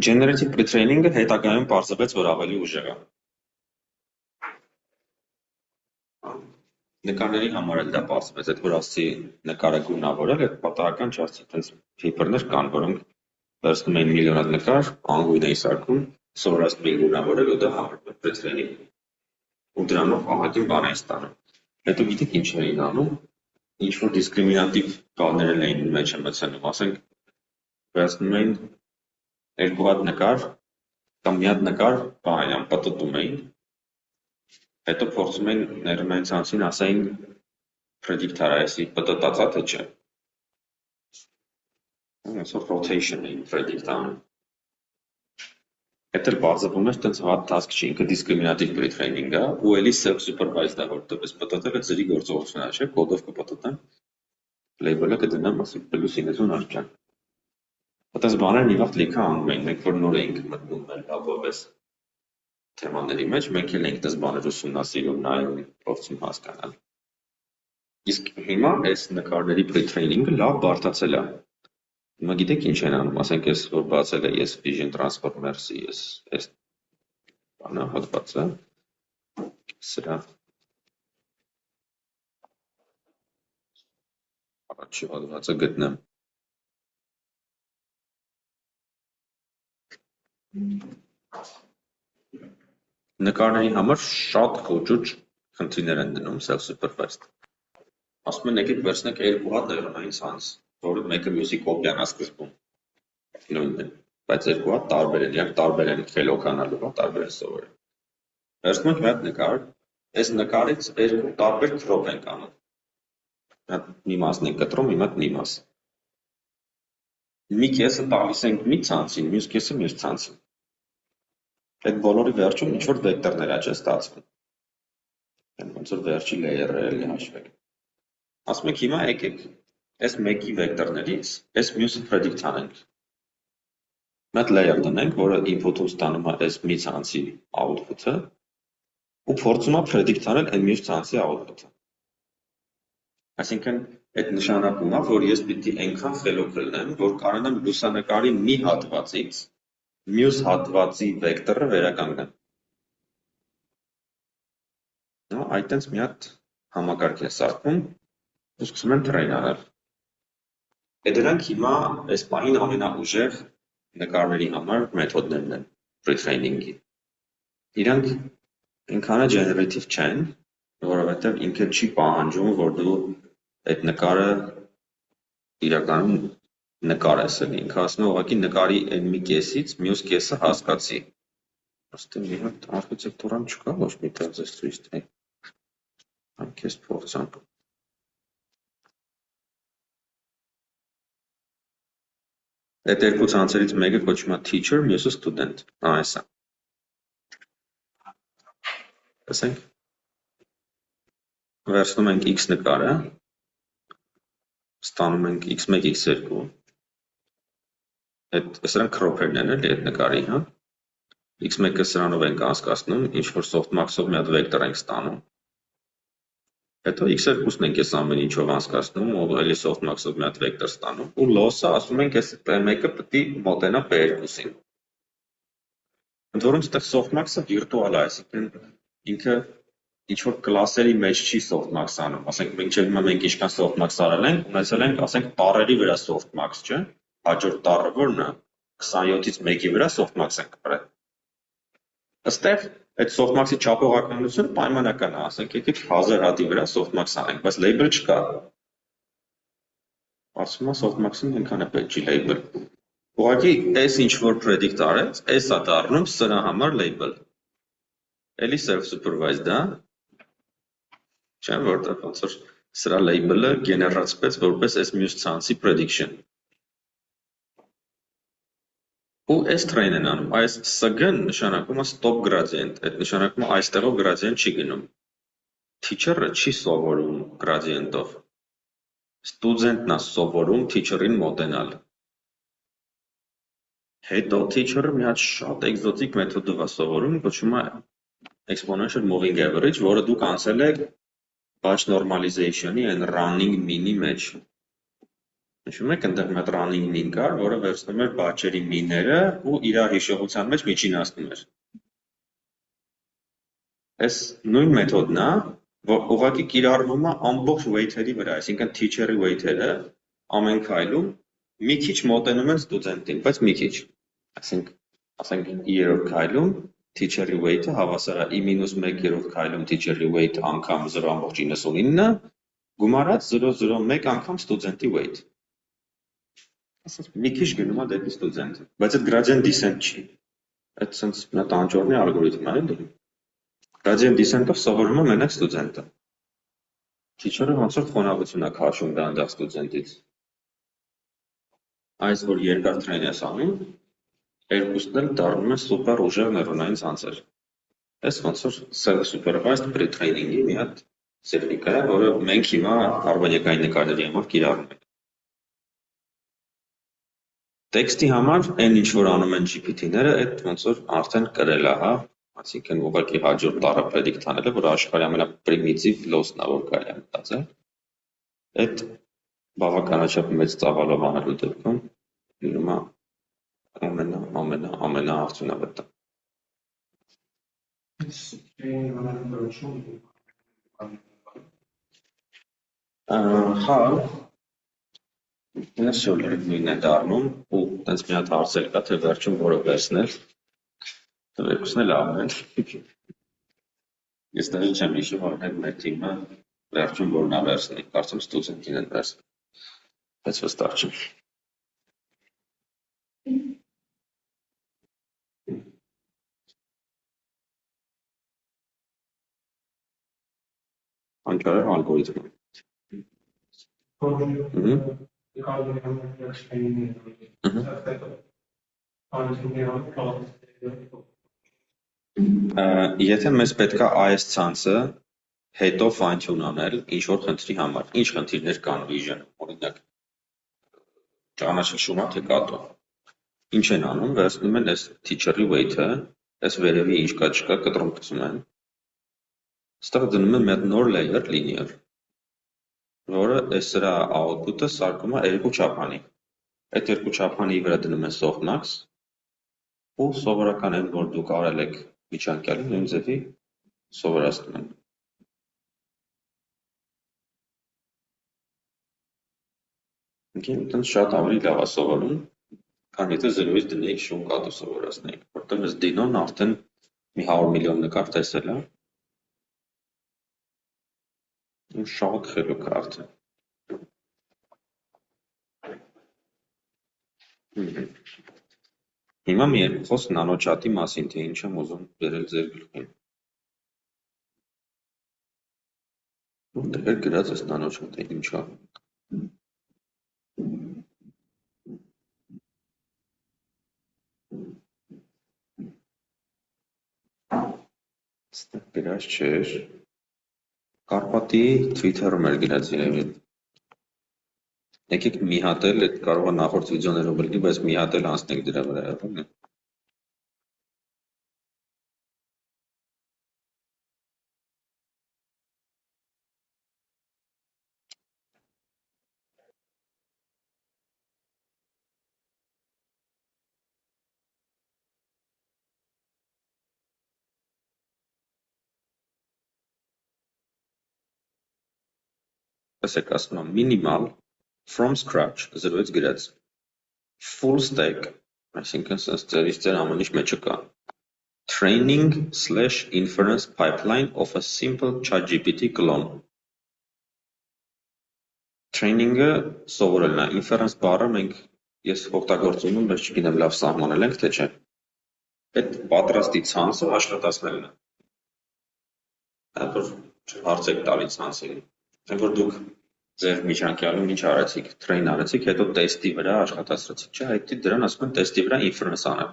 Generative pre-training-ը հետագայում պարզվեց, որ ավելի ուժեղ է։ Նկարների համար էլ դա պարզվեց, այդ որ ասի նկարը գունավորել, այդ պատահական չի, ասի այդպես paper-ներ կան, որոնք վերցնում էին միլիոնատ նկար, անգույն էին սարքում, սովորացնում էին գունավորել ու դա համարվում է pre-training։ Ու դրանով ահագին բան էին ստանում։ Հետո գիտեք ինչ էին անում, ինչ որ դիսկրիմինատիվ բաներ էին մեջ մտցնում, ասենք վերցնում էին 2 հատ նկար կամ մի հատ նկար բան պտտում էին, հետո փորձում էին ներումային ցանցին ասային predict-արա էսի պտտածա թե չէ։ Այսօր rotation էին predict անում։ Այդ էլ բարձվում էր տենց հատ task չի, ինքը discriminative pre-training է, ու էլի self-supervised է, որտեղ ես պտտելը ձերի գործողություն է, չէ, կոդով կպտտեմ, label-ը կդնեմ, ասի +90 արժան։ Այդպես բաներ մի վաղ լիքը անում էին, մենք որ նոր էինք մտնում մեր լաբով էս թեմաների մեջ, մենք էլ էինք դες բաներ ուսումնասիրում, նայում, փորձում հասկանալ։ Իսկ հիմա այս նկարների pre-training-ը լավ բարդացել է։ Հիմա գիտեք ինչ են անում, ասենք ես որ բացել է ես Vision Transformers-ի ես այս բանը հատվածը, սրա առաջի հատվածը գտնեմ։ Նկարների համար շատ խոճուճ խնդիրներ են դնում self-supervised։ Ասում են եկեք վերցնեք 2 հատ ներումային ցանց, որը մեկը մյուսի կոպիան է սկզբում։ Նույնն է, բայց 2 հատ տարբեր են, իրանք տարբեր են խելոքանալու, տարբեր են սովորել։ Վերցնում ենք մի հատ նկար, այս նկարից 2 տարբեր crop ենք անում։ Մի մասն ենք կտրում, մի մատ մի մաս։ Մի կեսը տալիս ենք մի ցանցին, մյուս կեսը մյուս ցանցին։ Այդ բոլորի վերջում ինչ որ վեկտորներ է ստացվում։ Ոնց որ վերջի layer-ը էլի հաշվեք։ Ասում ենք հիմա եկեք այս մեկի վեկտորներից այս մյուսը predict անենք։ Մի հատ layer դնենք, որը input-ում ստանում է այս մի ցանցի output-ը ու փորձում է predict անել այն մյուս ցանցի output-ը։ Այսինքն այդ նշանակում է, որ ես պիտի այնքան խելոք լինեմ, որ կարողանամ լուսանկարի մի հատվածից մյուս հատվածի վեկտորը վերականգնեմ։ Այդտենց մի հատ համակարգ է սարքում ու սկսում են train անել։ Դրանք հիմա այս պահին ամենաուժեղ նկարների համար մեթոդներն են pre-training-ի։ Իրանք այնքան generative չեն, որովհետև ինքը չի պահանջում, որ դու այդ նկարը իրականում նկար ես էլի, ինքը ասում է ուղղակի նկարի այն մի կեսից մյուս կեսը հասկացի։ Ոստի մի հատ արխիտեկտուրան չկա, ոչ մի տեղ ձեզ ցույց տայի։ Անքես փորձանք։ Այդ 2 ցանցերից մեկը կոչվում է teacher, մյուսը student։ Այսա։ Տեսեք։ Վերցնում ենք x նկարը, Ստանում ենք x1, x2, սրանք քրոփերն են էլի այդ նկարի, հա, x1-ը սրանով ենք անցկացնում, ինչ-որ softmax-ով մի հատ վեկտոր ենք ստանում, հետո x2-ն ենք այս ամեն ինչով անցկացնում, ու էլի softmax-ով մի հատ վեկտոր ստանում, ու loss-ը ասում ենք այս p1-ը պետք է մոտենա p2-ին։ Ընդ որում ստեղ softmax-ը վիրտուալ է, այսինքն ինքը ինչ-որ կլասերի մեջ չի softmax անում, ասենք մենք ինչքան softmax արել ենք, ունեցել ենք, ասենք, տառերի վրա softmax, չէ՞, հաջորդ տառը որն է, 27-ից 1-ի վրա softmax ենք արել։ Այստեղ այդ softmax-ի չափողականությունը պայմանական է, ասենք, եկեք 1000 հատի վրա softmax անենք, բայց label չկա։ Ասում է softmax-ին այնքան է պետք չի label։ Ուղղակի այս ինչ որ predict արեց, այս է դառնում սրա համար label։ Էլի self-supervised, հա։ Չէ՞ որտեղ ոնց որ սրա label-ը գեներացվեց որպես այս մյուս ցանցի prediction։ Ու այս train են անում, այս SG-ն նշանակում է stop gradient, այդ նշանակում է այստեղով gradient չի գնում։ Teacher-ը չի սովորում gradient-ով։ Student-ն է սովորում teacher-ին մոտենալ։ Հետո teacher-ը մի հատ շատ exotic մեթոդով է սովորում, կոչվում է exponential moving average, որը դուք անցել եք batch normalization-ի այն running mean-ի մեջ։ Հիշում եք, այնտեղ մի հատ running mean կար, որը վերցնում էր batch-երի mean-ները ու իր հիշողության մեջ միջինացնում էր։ Այս նույն մեթոդն է, որ ուղղակի կիրառվում է ամբողջ weight-երի վրա, այսինքն teacher-ի weight-երը ամեն քայլում մի քիչ մոտենում են ստուդենտին, բայց մի քիչ։ Ասենք 3-րդ քայլում teacher-ի weight-ը հավասար է i-1 քայլում teacher-ի weight անգամ 0.99-ը, գումարած 0.01 անգամ ստուդենտի weight։ Ասած մի քիչ գնում է դեպի ստուդենտը, բայց այդ gradient descent չի։ Այդ sense մի հատ անճորնի ալգորիթմ է, էլի։ Gradient descent-ով սովորում է մենակ ստուդենտը։ Teacher-ը ոնց որ խոնավություն է քաշում դանդաղ ստուդենտից։ Այս որ երկար train ես անում, երկուսն էլ դառնում են սուպեր ուժեղ նեյրոնային ցանցեր։ Այս ոնց որ self-supervised pre-training-ի մի հատ տեխնիկա է, որը մենք հիմա արբանյակային նկարների համար կիրառում ենք։ Տեքստի համար այն ինչ որ անում են GPT-ները, այդ ոնց որ արդեն կրել է, հա, այսինքն ուղղակի հաջորդ տառը predict անելը, որ աշխարհի ամենապրիմիտիվ loss-ն է, որ կարելի է մտածել։ Այդ բավականաչափ մեծ ծավալով անելու դեպքում լինում է ամենաարդյունավետը։ Հա, նշել նույնն է դառնում, ու տենց մի հատ հարց էլ կա, թե վերջում որը վերցնել, երկուսն էլ լավն են։ Ես տեղի չեմ հիշում, որ մեր թիմը վերջում որն է վերցնի, կարծում ստուդենտին են վերցնի, բայց վստահ չեմ։ Անճարեղ ալգորիթմ է։ Եթե մեզ պետք է այս ցանցը հետո fine-tune անել ինչ-որ խնդրի համար, ինչ խնդիրներ կան vision-ում, օրինակ ճանաչել շուտ է կատո։ Ինչ են անում, վերցնում են այս teacher-ի weight-ը, այս վերևի ինչ կա չկա կտրում գցում են։ Այստեղ դնում են մի հատ նոր layer linear, որը այս սրա output-ը սարքում է երկու չափանի։ Այդ երկու չափանի վրա դնում են softmax ու սովորական այն, որ դուք արել եք միջանկյալին, նույն ձևի սովորացնում են։ Ինքն շատ ավելի լավ է սովորում, քան եթե 0-ից դնեիք շուն կատու սովորացնեիք, որտեղ այս Dino-ն արդեն մի 100 միլիոն նկար տեսել է։ Ու շատ խելոք է արդեն։ Հիմա մի երկու խոսք նանոչատի մասին, թե ինչ եմ ուզում բերել ձեր գլխին։ Որտեղ է գրած այս նանոչատը ինչ է։ Ստեղ գրած չէր։ Կարպատի Twitter-ում էր գրած երևի։ Եկեք մի հատ էլ, այդ կարող է նախորդ վիդեոներով լինի, բայց մի հատ էլ անցնենք դրա վրա, Տեսեք, ասում եմ minimal from scratch 0-ից գրած full stack, այսինքն sense ձեր ամեն ինչ մեջը կա training/inference pipeline of a simple ChatGPT clone. Training-ը սովորելն է, inference բառը ես օգտագործում եմ, բայց չգիտեմ լավ սահմանել ենք թե չէ։ Այդ պատրաստի ցանցը աշխատացնելն է։ Որ հարց եք տալի ցանցին, որ դուք ձեր միջանկյալում ինչ արեցիք, train արեցիք, հետո տեստի վրա աշխատացրեցիք, չէ, այդ դրան ասում են տեստի վրա inference անել։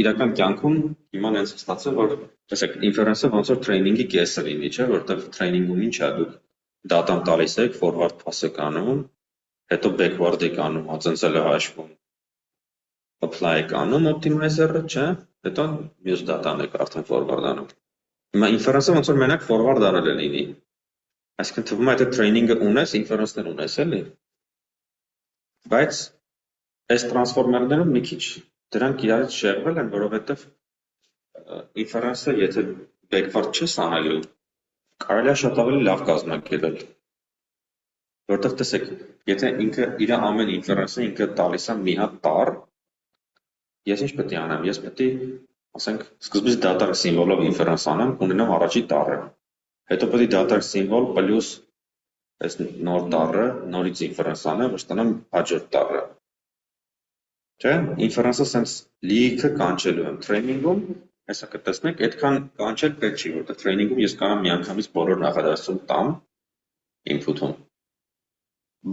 Իրական կյանքում հիմա հենց ստացել, որ տեսեք, inference-ը ոնց որ training-ի կեսը լինի, չէ, որտեղ training-ում ինչ է, դուք data-ն տալիս եք, forward pass եք անում, հետո backward եք անում, հացնցել է հաշվում, apply եք անում optimizer-ը, չէ, հետո մյուս data-ն եք արդեն forward անում։ Հիմա inference-ը ոնց որ մենակ forward արել է լինի։ Այսինքն թվում է այդ training-ը ունես, inference-ն ունես, էլի։ Բայց այս transformer-ներում մի քիչ դրանք իրարից շեղվել են, որովհետև inference-ը եթե backward չես անելու, կարելի է շատ ավելի լավ կազմակերպել։ Որտեղ տեսեք, եթե ինքը իր ամեն inference-ը ինքը տալիս է մի հատ տառ, ես ինչ պետք է անեմ, ես պետք է, ասենք, սկզբից data symbol-ով inference անեմ, ունենամ առաջի տառը։ Հետո պետք է data symbol plus այս նոր տառը, նորից inference անեմ, որ ստանամ հաջորդ տառը։ Չէ՞, inference-ը sense լիքը կանչելու եմ training-ում, հեսա կտեսնեք, այդքան կանչել պետք չի, որտեղ training-ում ես կարող եմ միանգամից բոլոր նախադասություն տամ input-ում։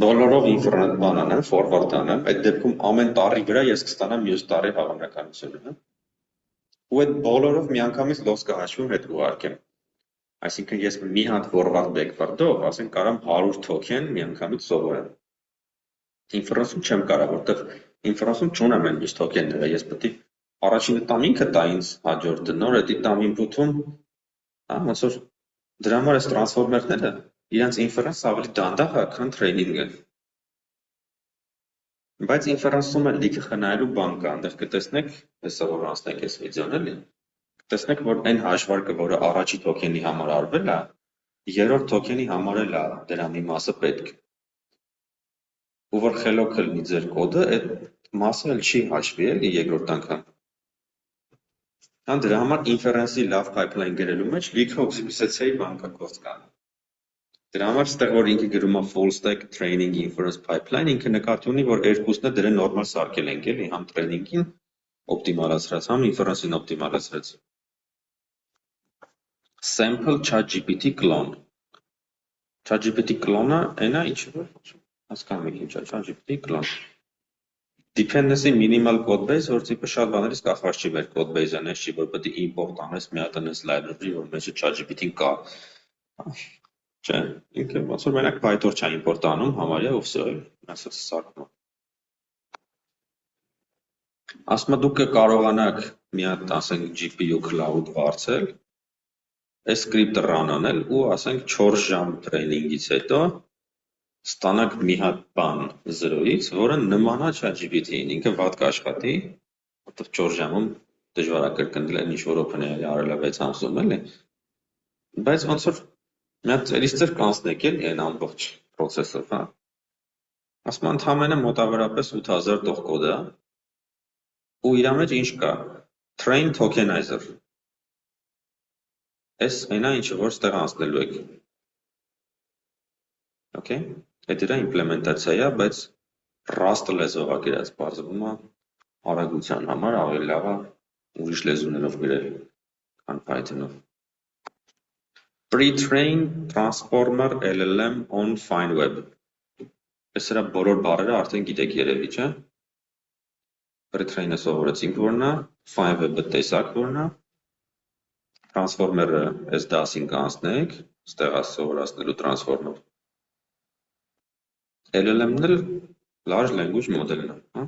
Բոլորով inference բան անեմ, forward անեմ, այդ դեպքում ամեն տառի վրա ես կստանամ մյուս տառի հավանականությունը։ Ու այդ բոլորով միանգամից loss կհաշվում հետ ուղարկեմ։ Այսինքն ես մի հատ forward backward-ով, ասենք կարամ 100 token միանգամից սովորեմ։ Inference-ում չեմ կարող, որտեղ inference-ում չունեմ այն մյուս token-ները, ես պետք է առաջինը տամ ինքը տա ինձ հաջորդը, նոր էդի տամ input-ում, ոնց որ դրա համար այս transformer-ները իրենց inference ավելի դանդաղ է, քան training-ը։ Բայց inference-ում էլ լիքը խնայելու բան կա, այնտեղ կտեսնեք, հեսա որ անցնենք այս վիդեոն էլի, կտեսնեք, որ այն հաշվարկը, որը առաջի token-ի համար արվել է, երրորդ token-ի համար էլ է դրա մի մասը պետք։ Ու որ խելոքը լինի ձեր կոդը, այդ մասը էլ չի հաշվի էլի երկրորդ անգամ։ Դրա համար inference-ի լավ pipeline գրելու մեջ լիքը optimize-ի բան կա կողք կան։ Դրա համար ստեղ որ ինքը գրում է full stack training inference pipeline, ինքը նկատի ունի, որ երկուսն է դրե նորմալ սարքել ենք էլի, համ training-ին օպտիմալացրած, համ inference-ին օպտիմալացրած։ Sample ChatGPT clone։ ChatGPT clone-ը այնա ինչը որ հասկանում եք ինչա ChatGPT clone։ Dependency minimal code base, որ տիպը շատ բաներից կախված չի մեր code base-ն, էս չի որ պետք է import անես մի հատ անես library, որ մեջը ChatGPT-ն կա։ Չէ, ինքը ոնց որ մենակ PyTorch-ը import անում համարյա ու վсё, ասած սարքում։ Ասում դուք կկարողանաք մի հատ, ասենք, GPU cloud վարձել, այս script-ը run անել ու ասենք 4 ժամ training-ից հետո ստանաք մի հատ բան 0-ից, որը նման է ChatGPT-ին, ինքը վատ կաշխատի, որտեղ 4 ժամում դժվար է կրկնել ինչ որ OpenAI-ը արել է 6 ամսում, էլի։ Բայց ոնց որ մի հատ ծերից ծեր կանցնեք էլի այն ամբողջ process-ով, հա։ Ասում ընդհանրապես մոտավորապես 8000 տող կոդ է, ու իր մեջ ինչ կա։ Train tokenizer։ Այս այնա ինչը որ ստեղ անցնելու եք։ Okay։ Այդ դրա իմպլեմենտացիա է, բայց Rust լեզվով է գրած, բարձվում է արագության համար ավելի լավ է ուրիշ լեզուներով գրել, քան Python-ով։ Pre-train transformer LLM on FineWeb։ Այս սրա բոլոր բառերը արդեն գիտեք երևի, չէ՞։ Pre-train-ը սովորեցինք որն է, FineWeb-ը տեսակ որն է, transformer-ը այս դասին կանցնենք, ստեղ է սովորացնելու transformer։ LLM-ն էլ large language model-ն է, հա?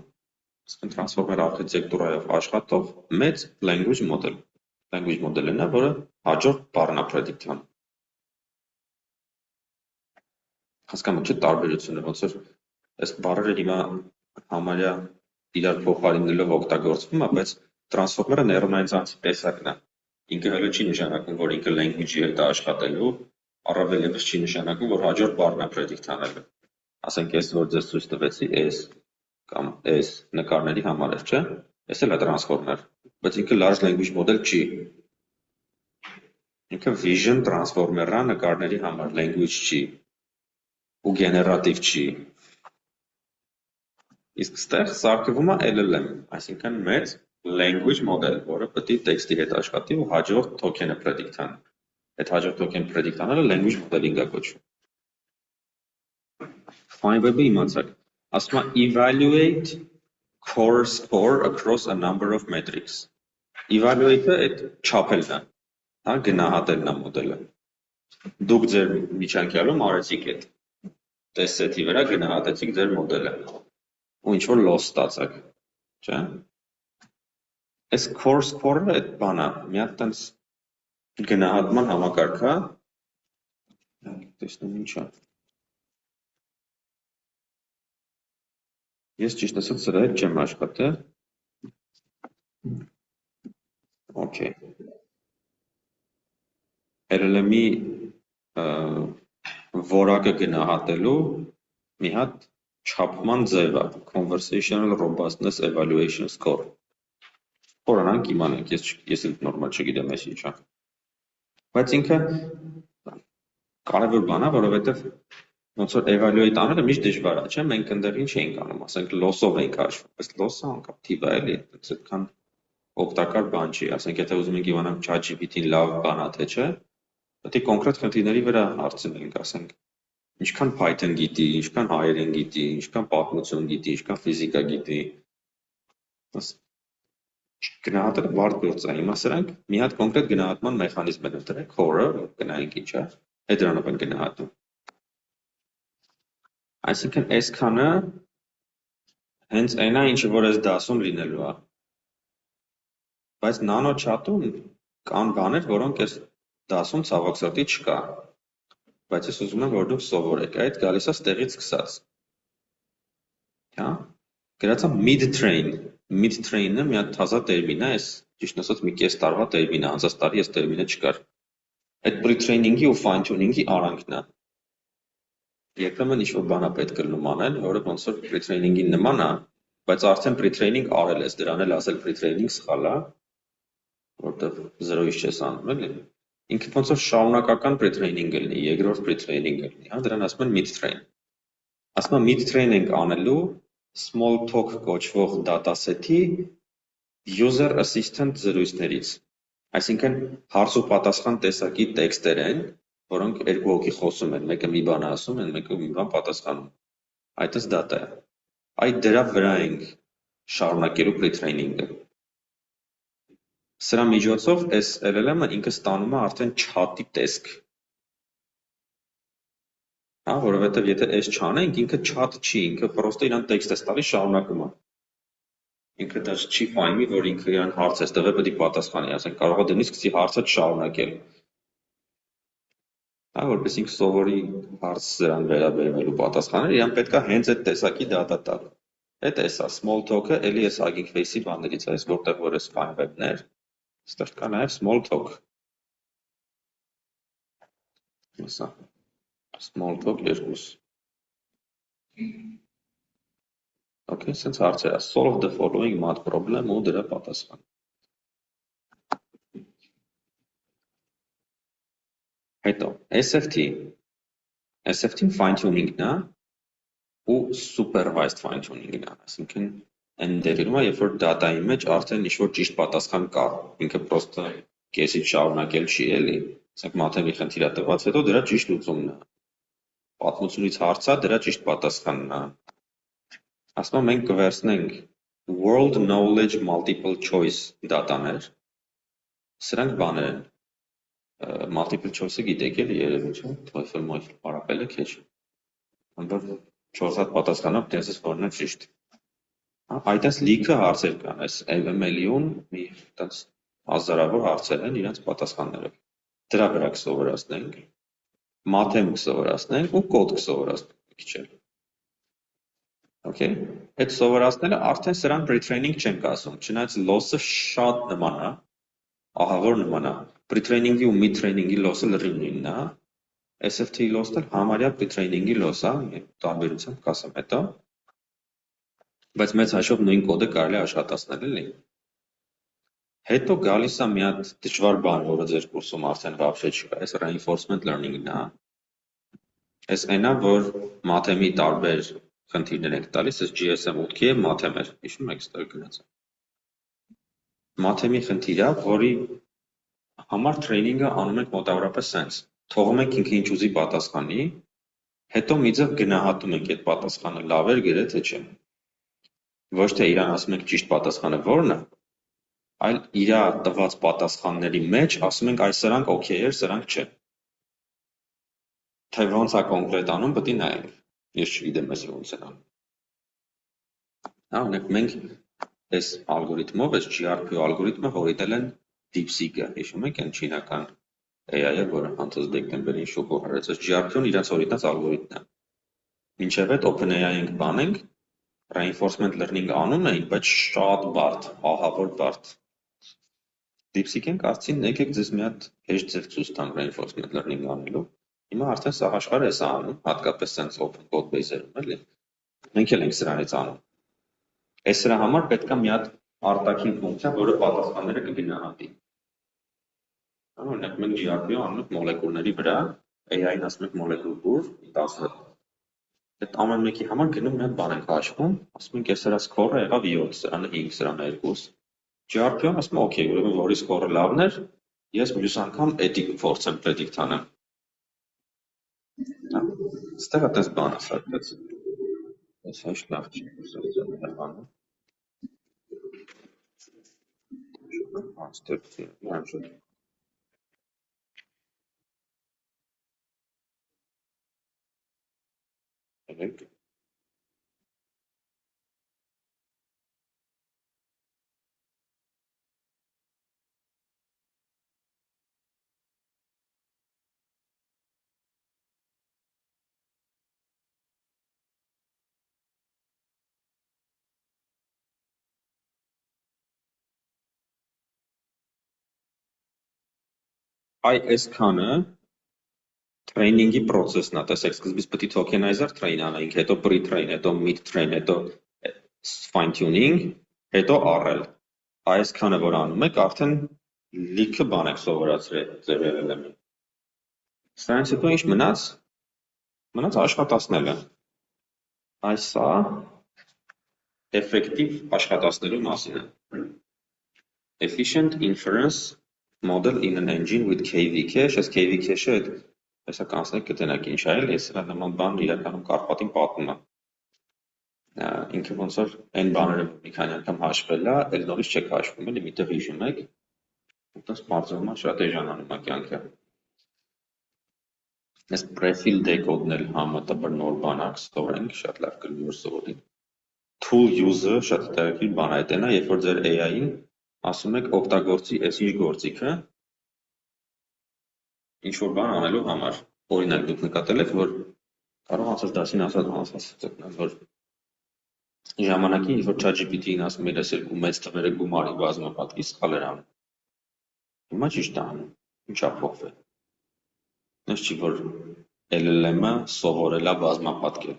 Իսկ transformer architecture-ով աշխատող մեծ language model-ն է, որը հաջորդ բառն է predict անում։ Հասկանում եք, չէ՞ տարբերությունը, ոնց որ այս բառերը հիմա համարյա իրար փոխարինելով օգտագործվում է, բայց transformer-ը neuronային ցանցի տեսակն է։ Ինքը հələ չի նշանակում, որ ինքը language-ի հետ է աշխատելու, առավել ևս չի նշանակում, որ հաջորդ բառն է predict անելու։ Ասենք ես որ ձեզ ցույց տվեցի S կամ S նկարների համար էր, չէ՞։ Էս էլ է transformer, բայց ինքը large language model չի։ Ինքը vision transformer-ը նկարների համար language չի ու generative չի։ Իսկ ստեղ սարքվում է LLM, այսինքն մեծ language model, որը պետք է տեքստի հետ աշխատի ու հաջորդ token-ը predict անի։ Այդ հաջորդ token predict անելը language modeling-ը կոչվում։ FineWeb-ը իմացաք, ասում է evaluate core score across a number of metrics։ Evaluate-ը այդ չափելն է, հա, գնահատելն է մոդելը։ Դուք ձեր միջանկյալում արեցիք այդ test set-ի վրա գնահատեցիք ձեր մոդելը ու ինչ-որ loss ստացաք, չէ՞։ Այս core score-ը այդ բանը, մի հատ տենց գնահատման համակարգ է, տեսնեմ ինչ է։ Ես ճիշտ ասած սրա հետ չեմ աշխատել։ Okay։ LLM-ի որակը գնահատելու մի հատ չափման ձև է, Conversational Robustness Evaluation Score։ Խորանանք իմանանք, ես էլ նորմալ չգիտեմ այս ինչա։ Բայց ինքը կարևոր բան է, որովհետև ոնց որ evaluate անելը միշտ դժվար է, չէ՞։ Մենք այնտեղ ինչ էինք անում, ասենք loss-ով էինք հաշվում, բայց loss-ը անկապ թիվ է, էլի, այդքան օգտակար բան չի, ասենք եթե ուզում ենք իմանանք ChatGPT-ն լավ բան է թե չէ, պետք է կոնկրետ խնդիրների վրա հարցնենք, ասենք ինչքան Python գիտի, ինչքան հայերեն գիտի, ինչքան պատմություն գիտի, ինչքան ֆիզիկա գիտի։ Գնահատելը բարդ գործ է, հիմա սրանք մի հատ կոնկրետ գնահատման մեխանիզմ են դրել, core-ը, որ գնայինք ինչ է, այդ դրանով են գնահատում։ Այսինքն այսքանը հենց այնա, ինչը որ այս դասում լինելու է։ Բայց նանո chat-ում կան բաներ, որոնք այս դասում ցավոք սրտի չկա։ Բայց ես ուզում եմ, որ դուք սովորեք, այդ գալիս է ստեղից սկսած։ Հա։ Գրած է mid-train։ Mid-train-ը մի հատ թազա տերմին է, այս ճիշտ ասած մի կես տարվա տերմին է, անցած տարի այս տերմինը չկար։ Այդ pre-training-ի ու fine-tuning-ի արանքն է։ Երբեմն ինչ-որ բան է պետք լինում անել, որը ոնց որ pre-training-ին նման է, բայց արդեն pre-training արել ես, դրան էլ ասել pre-training սխալ է, որտեղ 0-ից չես անում, էլի։ Ինքը ոնց որ շարունակական pre-training լինի, երկրորդ pre-training լինի, հա, դրան ասում են mid-train։ Ասում եմ mid-train ենք անելու Smalltalk կոչվող dataset-ի user assistant զրույցներից։ Այսինքն հարց ու պատասխան տեսակի տեքստեր են, որոնք երկու հոգի խոսում են, մեկը մի բան ասում են, մեկը մի բան պատասխանում։ Այդպես data է։ Այդ դրա վրա ենք շարունակելու pre-training-ը։ Սրա միջոցով այս LLM-ը ինքը ստանում է արդեն chat-ի տեսք։ Հա, որովհետև եթե այս չանենք, ինքը chat չի, ինքը պրոստը իրան տեքստ է տալիս, շարունակում է։ Ինքը դա չի ֆայմի, որ ինքը իրան հարց է տվել, պետք է պատասխանի, ասենք կարող է դնի սկսի հարցը շարունակել։ Հա, որպես ինքը սովորի հարց սրան վերաբերվելու պատասխանել, իրան պետք է հենց այդ տեսակի data տալ։ Այդ էս է Smalltalk-ը, էլի էս Hugging Face-ի բաներից է, այս որտեղ որ էս FineWeb-ներ, այստեղ կա նաև Smalltalk։ Հեսա Smalltalk 2։ Okay, sense հարցեր է, solve the following math problem ու դրա պատասխան։ Հետո SFT-ն fine-tuning-ն է ու supervised fine-tuning-ն է, այսինքն այն դերում է, երբ որ data-ի մեջ արդեն ինչ-որ ճիշտ պատասխան կա, ինքը պրոստը կեսից շարունակել չի էլի, ասենք մաթեմի խնդիր է տված, հետո դրա ճիշտ լուծումն է։ Պատմությունից հարց է, դրա ճիշտ պատասխանն է։ Ասում եմ մենք կվերցնենք world knowledge multiple choice data-ներ, սրանք բաներ են, multiple choice-ը գիտեք էլի երևի չէ, TOEFL, MOEFL, parallel քեջ։ Անդր 4 հատ պատասխանով դեսս որն է ճիշտ։ Այդպես լիքը հարցեր կան, այս ML-ում մի այդպես հազարավոր հարցեր են իրենց պատասխաններով։ Դրա վրա կսովորացնենք, մաթեմ կսովորացնենք ու կոդ կսովորացնենք քիչ էլ։ Okay, այդ սովորացնելը արդեն սրան pre-training չենք ասում, չնայած loss-ը շատ նման է, ահավոր նման է, pre-training-ի ու mid-training-ի loss-ը լրիվ նույնն է, SFT-ի loss-ը համարյա pre-training-ի loss է, տարբերությամբ կասեմ հետո, բայց մեծ հաշվով նույն կոդը կարելի է աշխատացնել, էլի։ Հետո գալիս է մի հատ դժվար բան, որը ձեր կուրսում արդեն вообще չկա, այս reinforcement learning-ն է։ Այս այնա, որ մաթեմի տարբեր խնդիրներ ենք տալիս, այս GSM 8-ի և մաթեմ էր, հիշում եք ստեղ գնաց։ Մաթեմի խնդիր է, որի համար training-ը անում ենք մոտավորապես սենց, թողում ենք ինքը ինչ ուզի պատասխանի, հետո մի ձև գնահատում ենք այդ պատասխանը լավ էր գրե թե չէ։ Ոչ թե իրան ասում ենք ճիշտ պատասխանը որն է, այլ իրա տված պատասխանների մեջ ասում ենք այս սրանք օքեյ էր, սրանք չէ։ Թե ոնց է կոնկրետ անում, պետք է նայենք։ Ես չգիտեմ ես ոնց են անում։ Օրինակ մենք այս ալգորիթմով, այս GRPO ալգորիթմը հորինել են DeepSeek-ը, հիշում եք այն չինական AI-ը, որը անցած դեկտեմբերին շոկով արեց, այս GRPO-ն իրենց հորինած ալգորիթմն է։ Մինչև այդ OpenAI-ին բանենք, reinforcement learning անում էին, բայց շատ բարդ, ահավոր բարդ։ DeepSeek-ին կարծին եկեք ձեզ մի հատ հեշտ ձև ցույց տամ reinforcement learning անելու։ Հիմա արդեն սաղ աշխարհը էս անում, հատկապես sense open code base-երում, էլի։ Մենք էլ ենք սրանից անում։ Այս սրա համար պետք է մի հատ արտաքին ֆունկցիա, որը պատասխանները կգնահատի։ Օրինակ մենք GRPO անում ենք մոլեկուլների վրա, AI-ին ասում ենք մոլեկուլ բուր 10 հատ։ Այդ ամեն մեկի համար գնում մի հատ բան ենք հաշվում, ասում ենք այս սրա score-ը եղավ 7, սրանը 5, սրանը 2։ GRPO-ն ասում է օքեյ, ուրեմն որի score-ը լավն էր, ես մյուս անգամ էդի կփորձեմ predict անեմ։ Ստեղ այդպես բան է սարքած։ Այս հաշ լավ չի, սրծել է բանը։ Ստեղ լավ շատ։ Եք։ Այ այսքանը training-ի process-ն է, տեսեք, սկզբից պետք է tokenizer train անենք, հետո pre-train, հետո mid-train, հետո fine-tuning, հետո RL։ Այսքանը որ անում եք, արդեն լիքը բան եք սովորացրել ձեր LLM-ին։ Սրանից հետո ինչ մնաց։ Մնաց աշխատացնելը։ Այսա effective աշխատացնելու մասին է։ Efficient inference model in an engine with KV cache, այս KV cache-ը այդ հեսա կանցնեք կտենակ ինչ այլ, ես սրա նման բան իրականում Կարպատին պատմում եմ։ Ինքը ոնց որ այն բաները մի քանի անգամ հաշվել է, էլ նորից չեք հաշվում, էլի միտեղ հիշում եք, այդպես բարձրանում է շատ էժանանում է կյանքը։ Այս prefill decode-նել համատաբար նոր բան ակ սովորենք, շատ լավ կլինի որ սովորենք։ Tool use-ը շատ հետաքրքիր բան է, այդն է, երբ որ ձեր AI-ին ասում եք օգտագործի այս ինչ գործիքը ինչ որ բան անելու համար։ Օրինակ դուք նկատել եք, որ կարող անցած դասին ասած որ ժամանակին ինչ որ ChatGPT-ին ասում էր, ասել մեծ թվերը գումարի բազմապատկի սխալ էր անում։ Հիմա ճիշտ է անում։ Ինչա փոխվել։ Նույնիսկ չի որ LLM-ը սովորել է բազմապատկել։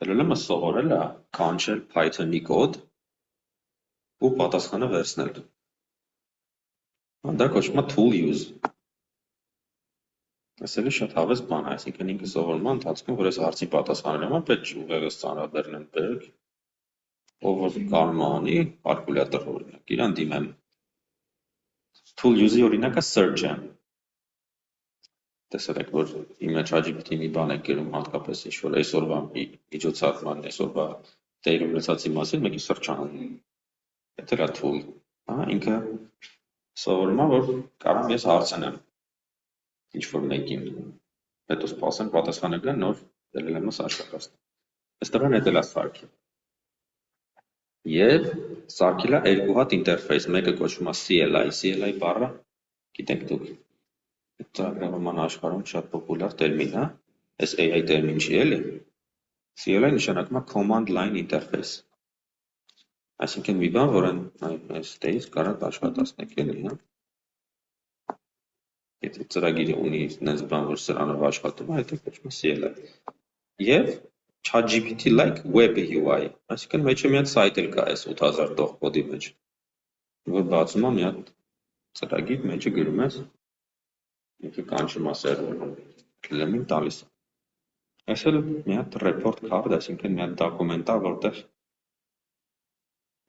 LLM-ը սովորել է կանչել Python-ի կոդ ու պատասխանը վերցնել։ Դա կոչվում է tool use։ Այս էլի շատ հավես բան է, այսինքն ինքը սովորում է ընթացքում, որ այս հարցի պատասխանել եմ, պետք չի ուղեղս Ծանրաբեռնենբերգ, ով որ կարող է անի, կալկուլյատոր օրինակ, իրան դիմեմ։ Tool use-ի օրինակը search-ը։ Տեսել եք, որ հիմա ChatGPT-ի մի բան եք գրում հատկապես ինչ-որ այսօրվա միջոցառման, այսօրվա տեղի ունեցածի մասին, մեկի search անում։ Դա է tool։ Ինքը սովորում է, որ կարող ես հարցնեմ ինչ որ մեկին, հետո սպասեմ պատասխանը գա նոր LLM-ը աշխատացնի։ Այս տղան էտել է սարքել։ Եվ սարքել է երկու հատ ինտերֆեյս, մեկը կոչվում է CLI բառը, գիտեք դուք, ծրագրավորման աշխարհում շատ պոպուլար տերմին է, այս AI տերմին չի էլի, CLI նշանակում է Command Line Interface, այսինքն մի բան, որը այստեղից կարող աշխատացնեք էլի, հա, եթե ծրագիրը ունի նենց բան, որ սրանով աշխատում է, հետո կոչվում է CLI, և ChatGPT-like web UI, այսինքն մեջը մի հատ սայթ էլ կա այս 8000 տող կոդի մեջ, որ բացում է մի հատ ծրագիր, մեջը գրում ես, ինքը կանչում է սերվերում, լմին տալիս է։ Այս էլ մի հատ report card, այսինքն մի հատ դոկումենտ է, որտեղ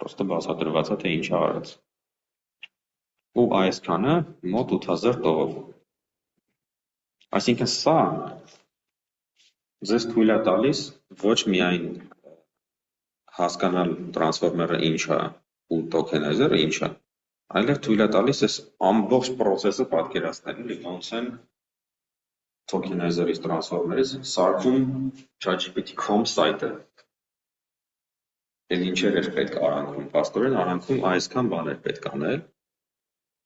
պրոստը բացատրված է, թե ինչ է արած։ Ու այսքանը մոտ 8000 տողով։ Այսինքն սա ձեզ թույլ է տալիս ոչ միայն հասկանալ տրանսֆորմերը ինչ է ու տոքենայզերը ինչ է, այլև թույլ է տալիս այս ամբողջ պրոցեսը պատկերացնել, ոնց են տոքենայզերից տրանսֆորմերից սարքում ChatGPT.com սայթը։ Էլ ինչեր էր պետք արանքում, փաստորեն արանքում այսքան բան էր պետք անել,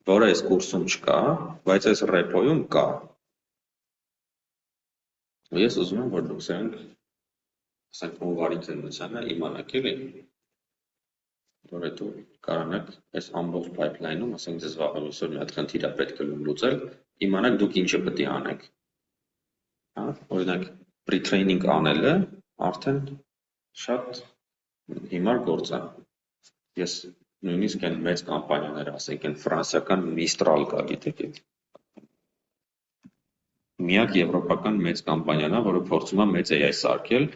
որը այս կուրսում չկա, բայց այս ռեպոյում կա։ Ես ուզում եմ, որ դուք ասենք հունվարի քննությանը իմանաք էլի, որ հետո կարողանաք այս ամբողջ pipeline-ում, ասենք ձեզ վաղը այսօր մի հատ խնդիր է պետք է լուծել, իմանաք դուք ինչը պետք է անեք։ Հա, օրինակ pre-training անելը արդեն շատ հիմար գործ է։ Ես նույնիսկ այն մեծ կամպանիաները, ասենք այն ֆրանսիական Mistral կա, գիտեք այդ։ Միակ եվրոպական մեծ կամպանիան է, որը փորձում է մեծ AI սարքել,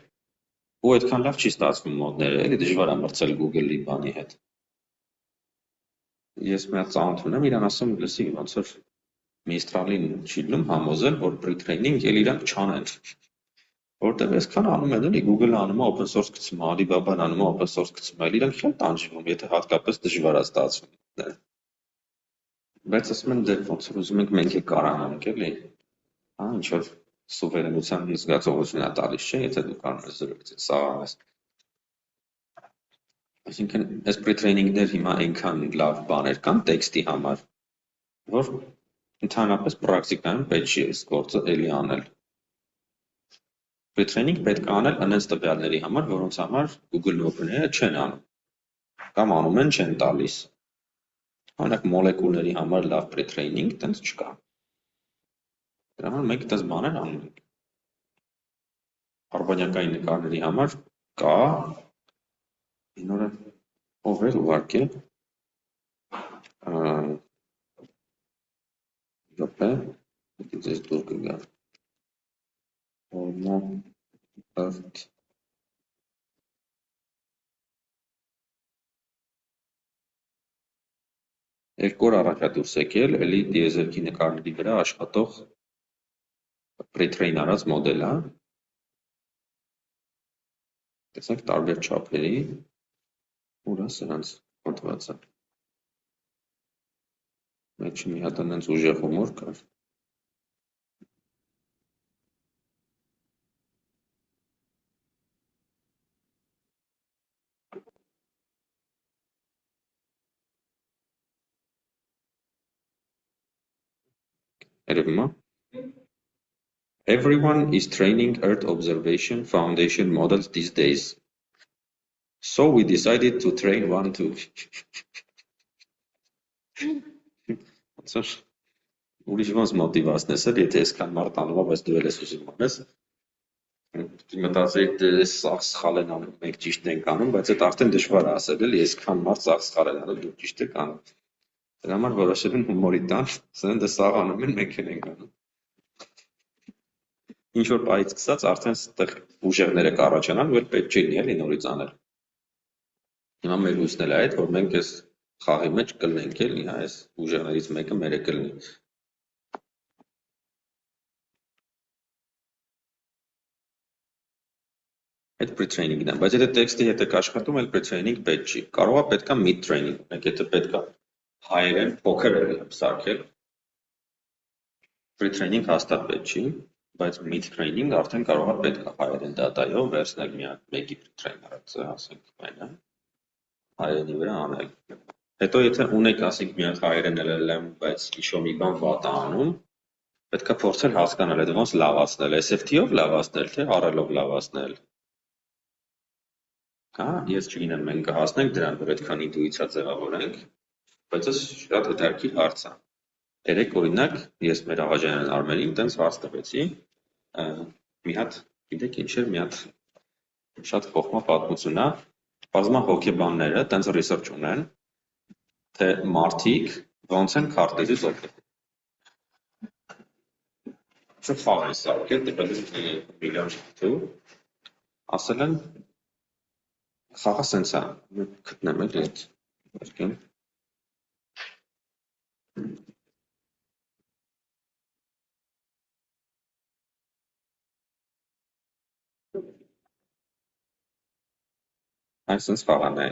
ու այդքան լավ չի ստացվում մոդները, էլի դժվար է մրցել Google-ի բանի հետ։ Ես մի հատ ծանոթ ունեմ, իրան ասում լսի, ոնց որ Mistral-ին չի լինում համոզել, որ pre-training էլ իրանք չանեն։ Որտեղ այսքան անում են, էլի Google-ը անում է open source գցում, Alibaba-ն անում է open source գցում, այլ իրանք չեն տանջվում, եթե հատկապես դժվար է ստացվում։ Բայց ասում են դե ոնց որ ուզում ենք մենք էլ կարողանանք, էլի։ Հա, ինչ որ սուվերենության զգացողություն է տալիս, չէ՞, եթե դու կարող ես զրկել, սա անես։ Այսինքն, այս pre-training-ներ հիմա այնքան լավ բաներ կան տեքստի համար, որ ընդհանրապես պրակտիկայում պետք չի այս գործը էլի անել։ Pre-training պետք է անել այնց տվյալների համար, որոնց համար Google-ն ու OpenAI-ը չեն անում, կամ անում են, չեն տալիս։ Օրինակ մոլեկուլների համար լավ pre-training տենց չկա։ Դրա համար մենք այդպես բաներ անում ենք։ Արբանյակային նկարների համար կա, ինորը ով էր ուղարկել, րոպե, ձեզ դուր կգա։ Երկու օր առաջ է դուրս եկել, էլի դիեզերքի նկարների վրա աշխատող pre-train արած մոդել է։ Տեսեք տարբեր չափերի, ուր է սրանց հոդված է։ Մեջը մի հատ այնց ուժեղ հումոր կար։ Everyone is training Earth observation foundation models these days. So we decided to train one too. Ուրիշ ոնց մոտիվացնես էլ, եթե այսքան մարդ անում է, բայց դու էլ ես ուզում անես։ Մտածեի դե սաղ սխալ են անում, մենք ճիշտ ենք անում, բայց այդ արդեն դժվար է ասել, էլի այսքան մարդ սաղ սխալ են անում, դու ճիշտ եք անում։ Դրա համար որոշել են հումորի տան, ասեն դե սաղ անում են, մենք էլ ենք անում։ Ինչ որ պահից սկսած արդեն այդտեղ ուժեղները կառաջանան, որ պետք չի լինի էլի նորից անել։ Հիմա մեր հույսն էլ է այդ, որ մենք այս խաղի մեջ կլինենք էլի, հա, այս ուժեղներից մեկը մերը կլինի։ Այդ pre-training-ն է, բայց եթե տեքստի հետ եք աշխատում, այլ pre-training պետք չի։ Կարող է պետքա mid-training, մենք եթե պետքա հայերեն փոքր սարքել, pre-training հաստատ պետք չի։ բայց mid training արդեն կարող է պետք է հայերեն դատայով վերցնել մի հատ մեկի trainer-ը, ասենք այն է, հայերենի վրա անել։ Հետո եթե ունեք, ասենք մի հատ հայերեն LLM, բայց ինչ-որ մի բան վատ է անում, պետք է փորձել հասկանալ այդ ոնց լավացնել, SFT-ով լավացնել, թե RL-ով լավացնել։ Հա, ես չգիտեմ, մենք կհասնենք դրան, որ այդքան ինտուիցիա ձևավորենք, բայց այս շատ հետաքրքիր հարց է։ Երեք օրինակ ես մեր աղաջանյան Արմենին տենց հարց տվեցի, մի հատ, գիտեք ինչ էր, մի հատ շատ խոխմա պատմություն է, բազմա հոգեբանները տենց research ունեն, թե մարդիկ ոնց են քարտեզից օգտվում։ Ինչ խաղ են սարքել, տպել են միլիոն շղթու, ասել են խաղը սենց է, գտնեմ էլ այդ վերքին։ Այն սենց խաղան է։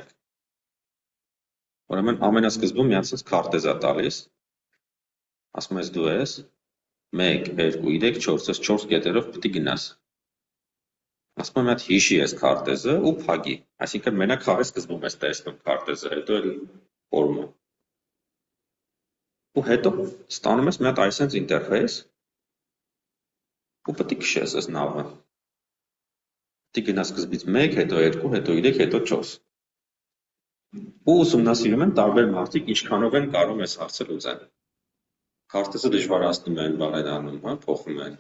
Ուրեմն ամենասկզբում մի հատ սենց քարտեզ է տալիս, ասում ես դու ես 1, 2, 3, 4, ես 4 կետերով պետք է գնաս։ Ասում եմ մի հատ հիշի ես քարտեզը ու փակի, այսինքն մենակ խաղի սկզբում ես տեսնում քարտեզը, հետո էլ ֆորումը։ Ու հետո ստանում ես մի հատ այսենց ինտերֆեյս ու պետք է քշես այս նավը։ Պետք է գնաս սկզբից 1, հետո 2, հետո 3, հետո 4։ Ու ուսումնասիրում են տարբեր մարդիկ ինչքանով են կարող այս հարցը լուծել։ Քարտեզը դժվարացնում են, բարելանում, հա, փոխում են։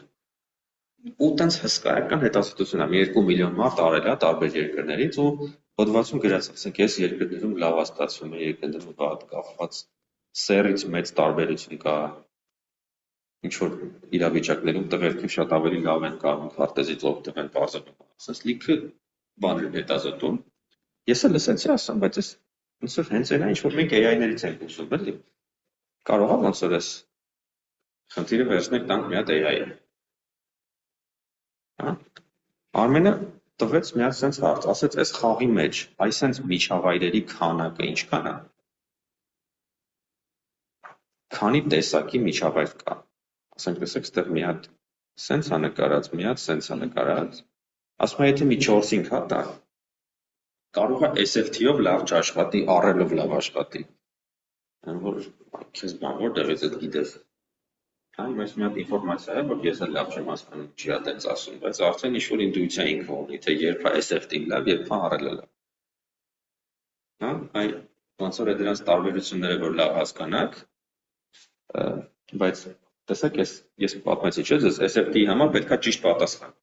Ու տենց հսկայական հետազոտություն է, 2 միլիոն մարդ արել է տարբեր երկրներից ու հոդվածում գրած, ասենք, այս երկրներում լավ է ստացվում է, երկրներում վատ կախված սերից մեծ տարբերություն կա։ Ինչ որ իրավիճակներում տղերքը շատ ավելի լավ են կարող քարտեզից օգտվել, բարձրացնում։ Ասես լիքը բաներ հետազոտում։ Ես էլ լսեցի, ասում, բայց այս ոնց որ հենց այնա ինչ որ մենք AI-ներից ենք ուսում, էլի։ Կարող է ոնց որ այս խնդիրը վերցնել տանք մի հատ AI-ը։ Հա։ Արմենը տվեց մի հատ sense հարց, ասեց այս խաղի մեջ, այս sense միջավայրերի քանակը ինչքան է։ Քանի տեսակի միջավայր կա։ Ասենք տեսեք, այստեղ մի հատ sense-ա նկարած, մի հատ sense-ա նկարած։ Ասում է, եթե մի 4-5 հատ է, կարող է SFT-ով լավ չաշխատի, RL-ով լավ աշխատի։ Որ քեզ բան որտեղից է գիտես։ Հա, այս մի հատ ինֆորմացիա է, որ ես էլ լավ չեմ հասկանում, չի է տենց ասում, բայց արդեն ինչ-որ ինտուիցիա ինքը ունի, թե երբ է SFT-ն լավ, երբ է RL-ը լավ։ Հա, այ ոնց որ է դրանց տարբերությունները, որ լավ հասկանաք, բայց տեսեք, ես պատմեցի, չէ՞, ձեզ SFT-ի համար պետք է ճիշտ պատասխան։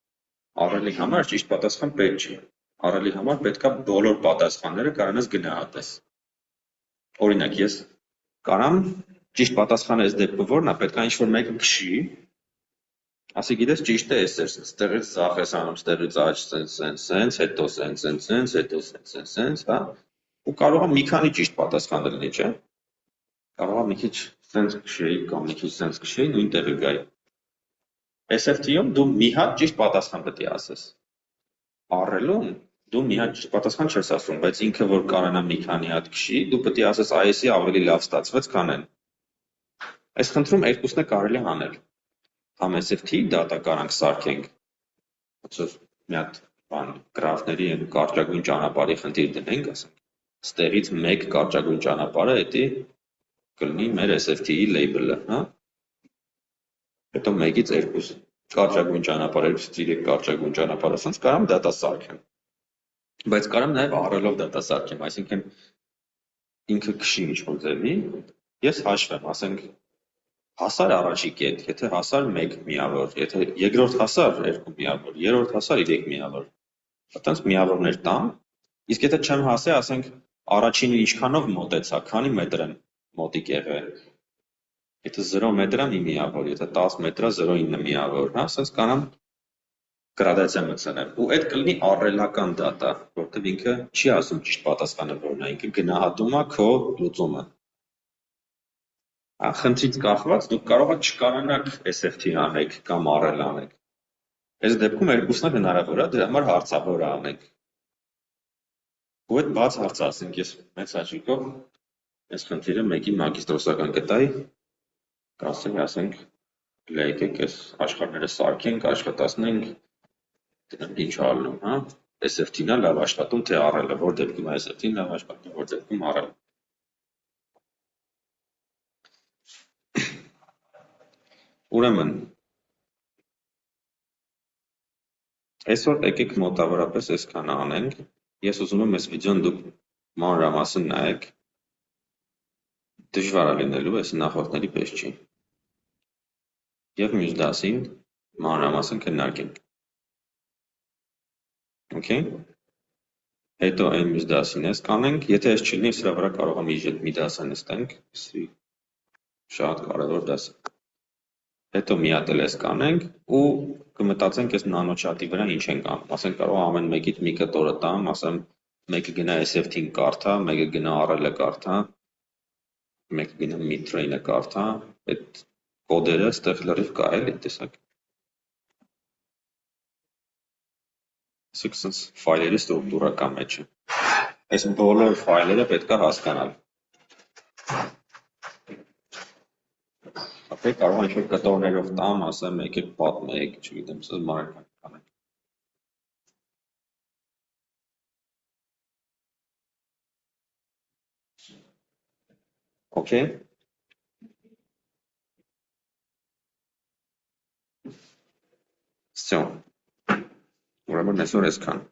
RL-ի համար ճիշտ պատասխան պետք չի։ RL-ի համար պետք է բոլոր պատասխանները կարողանաս գնահատես։ Օրինակ, ես կարամ ճիշտ պատասխանը այս դեպքում որն է, պետք է ինչ-որ մեկը քշի, ասի գիտես ճիշտ է, ստեղից ձախ ես անում, ստեղից աջ, սենց, հետո սենց, հետո սենց, հա, ու կարող է մի քանի ճիշտ պատասխան լինի, չէ՞։ Կարող է մի քիչ սենց քշեի կամ մի քիչ սենց քշեի, նույն տեղը գայի։ SFT-ում դու մի հատ ճիշտ պատասխան պետք է ասես։ RL-ում դու մի հատ ճիշտ պատասխան չես ասում, բայց ինքը որ կարողանա մի քանի հատ քշի, դու պետք է ասես այս-ի ավելի լավ ստացվեց, քան այն։ Այս խնդրում երկուսն է կարելի անել։ Համ SFT դատակարանք սարքենք, ոնց որ մի հատ բան գրաֆների են կարճագույն ճանապարհի խնդիր դնենք, ասենք, ստեղից 1 կարճագույն ճանապարհը էդի կլինի մեր SFT-ի label-ը, հա։ Հետո 1-ից 2 կարճագույն ճանապարհ, 2-ից 3 կարճագույն ճանապարհ, ասենց կարամ դատա սարքեմ։ Բայց կարամ նաև RL-ով դատա սարքեմ, այսինքն ինքը քշի ինչ-որ ձևի, ես հաշվեմ, ասենք հասար առաջի կետ, եթե հասար 1 միավոր, եթե երկրորդ հասար 2 միավոր, երրորդ հասար 3 միավոր, այդտենց միավորներ տամ, իսկ եթե չեմ հասե, ասենք առաջինը ինչքանով մոտեցա, քանի մետր եմ մոտիկ եղել, եթե 0 մետր է մի միավոր, եթե 10 մետր է 0.9 միավոր, հա, ասենց կանամ գրադացիա մտցնեմ, ու այդ կլինի RL-ական դատա, որտեղ ինքը չի ասում ճիշտ պատասխանը որն է, ինքը գնահատում է քո լուծումը։ Խնդրից կախված դուք կարող եք չկարողանաք SFT անեք կամ RL անեք։ Այս դեպքում երկուսն էլ հնարավոր է, դրա համար հարցավոր է անեք։ Ու այդ բաց հարց ասենք, ես մեծ հաճույքով այս խնդիրը մեկի մագիստրոսական գտայի, կասեի, ասենք, Եկեք այս աշխարհները սարքենք, աշխատացնենք, դրանք ինչ ալնում, հա? SF-ին է լավ աշխատում, թե առելը, որ դեպքում SF-ին լավ աշխատում, որ դեպքում առելը։ Ուրեմն, այսօր եկեք մոտավորապես այսքանը անենք, ես ուզում եմ այս վիդեոն դուք մանրամասն նայեք, դժվար է լինելու, այս նախորդների պես չի։ Եվ մյուս դասին մանրամասն քննարկենք։ Okay? Հետո այն մյուս դասին ես կանենք, եթե այս չլինի, սրա վրա կարող եմ մի դաս նստենք, շատ կարևոր դաս։ Հետո մի հատ էլ ես կանենք ու կմտածենք այս նանոչատի վրա ինչ ենք անում։ Ասենք կարող ամեն մեկից մի կտորը տամ, ասեմ մեկը գնա SF-ին կարդա, մեկը գնա RL-ը կարդա, մեկը գնա mid-train-ը կարդա, այդ կոդերը ստեղ լրիվ կա էլի, տեսակ։ Ասեք սենց ֆայլերի ստրուկտուրա կա մեջը։ Այս բոլոր ֆայլերը պետք է հասկանալ։ Okay, կարող ինչ-որ կտորներով տամ, ասեմ եկեք պատմեք, չգիտեմ, սա մանրական կանենք։ Okay? Всё. Ուրեմն այսօր այսքան։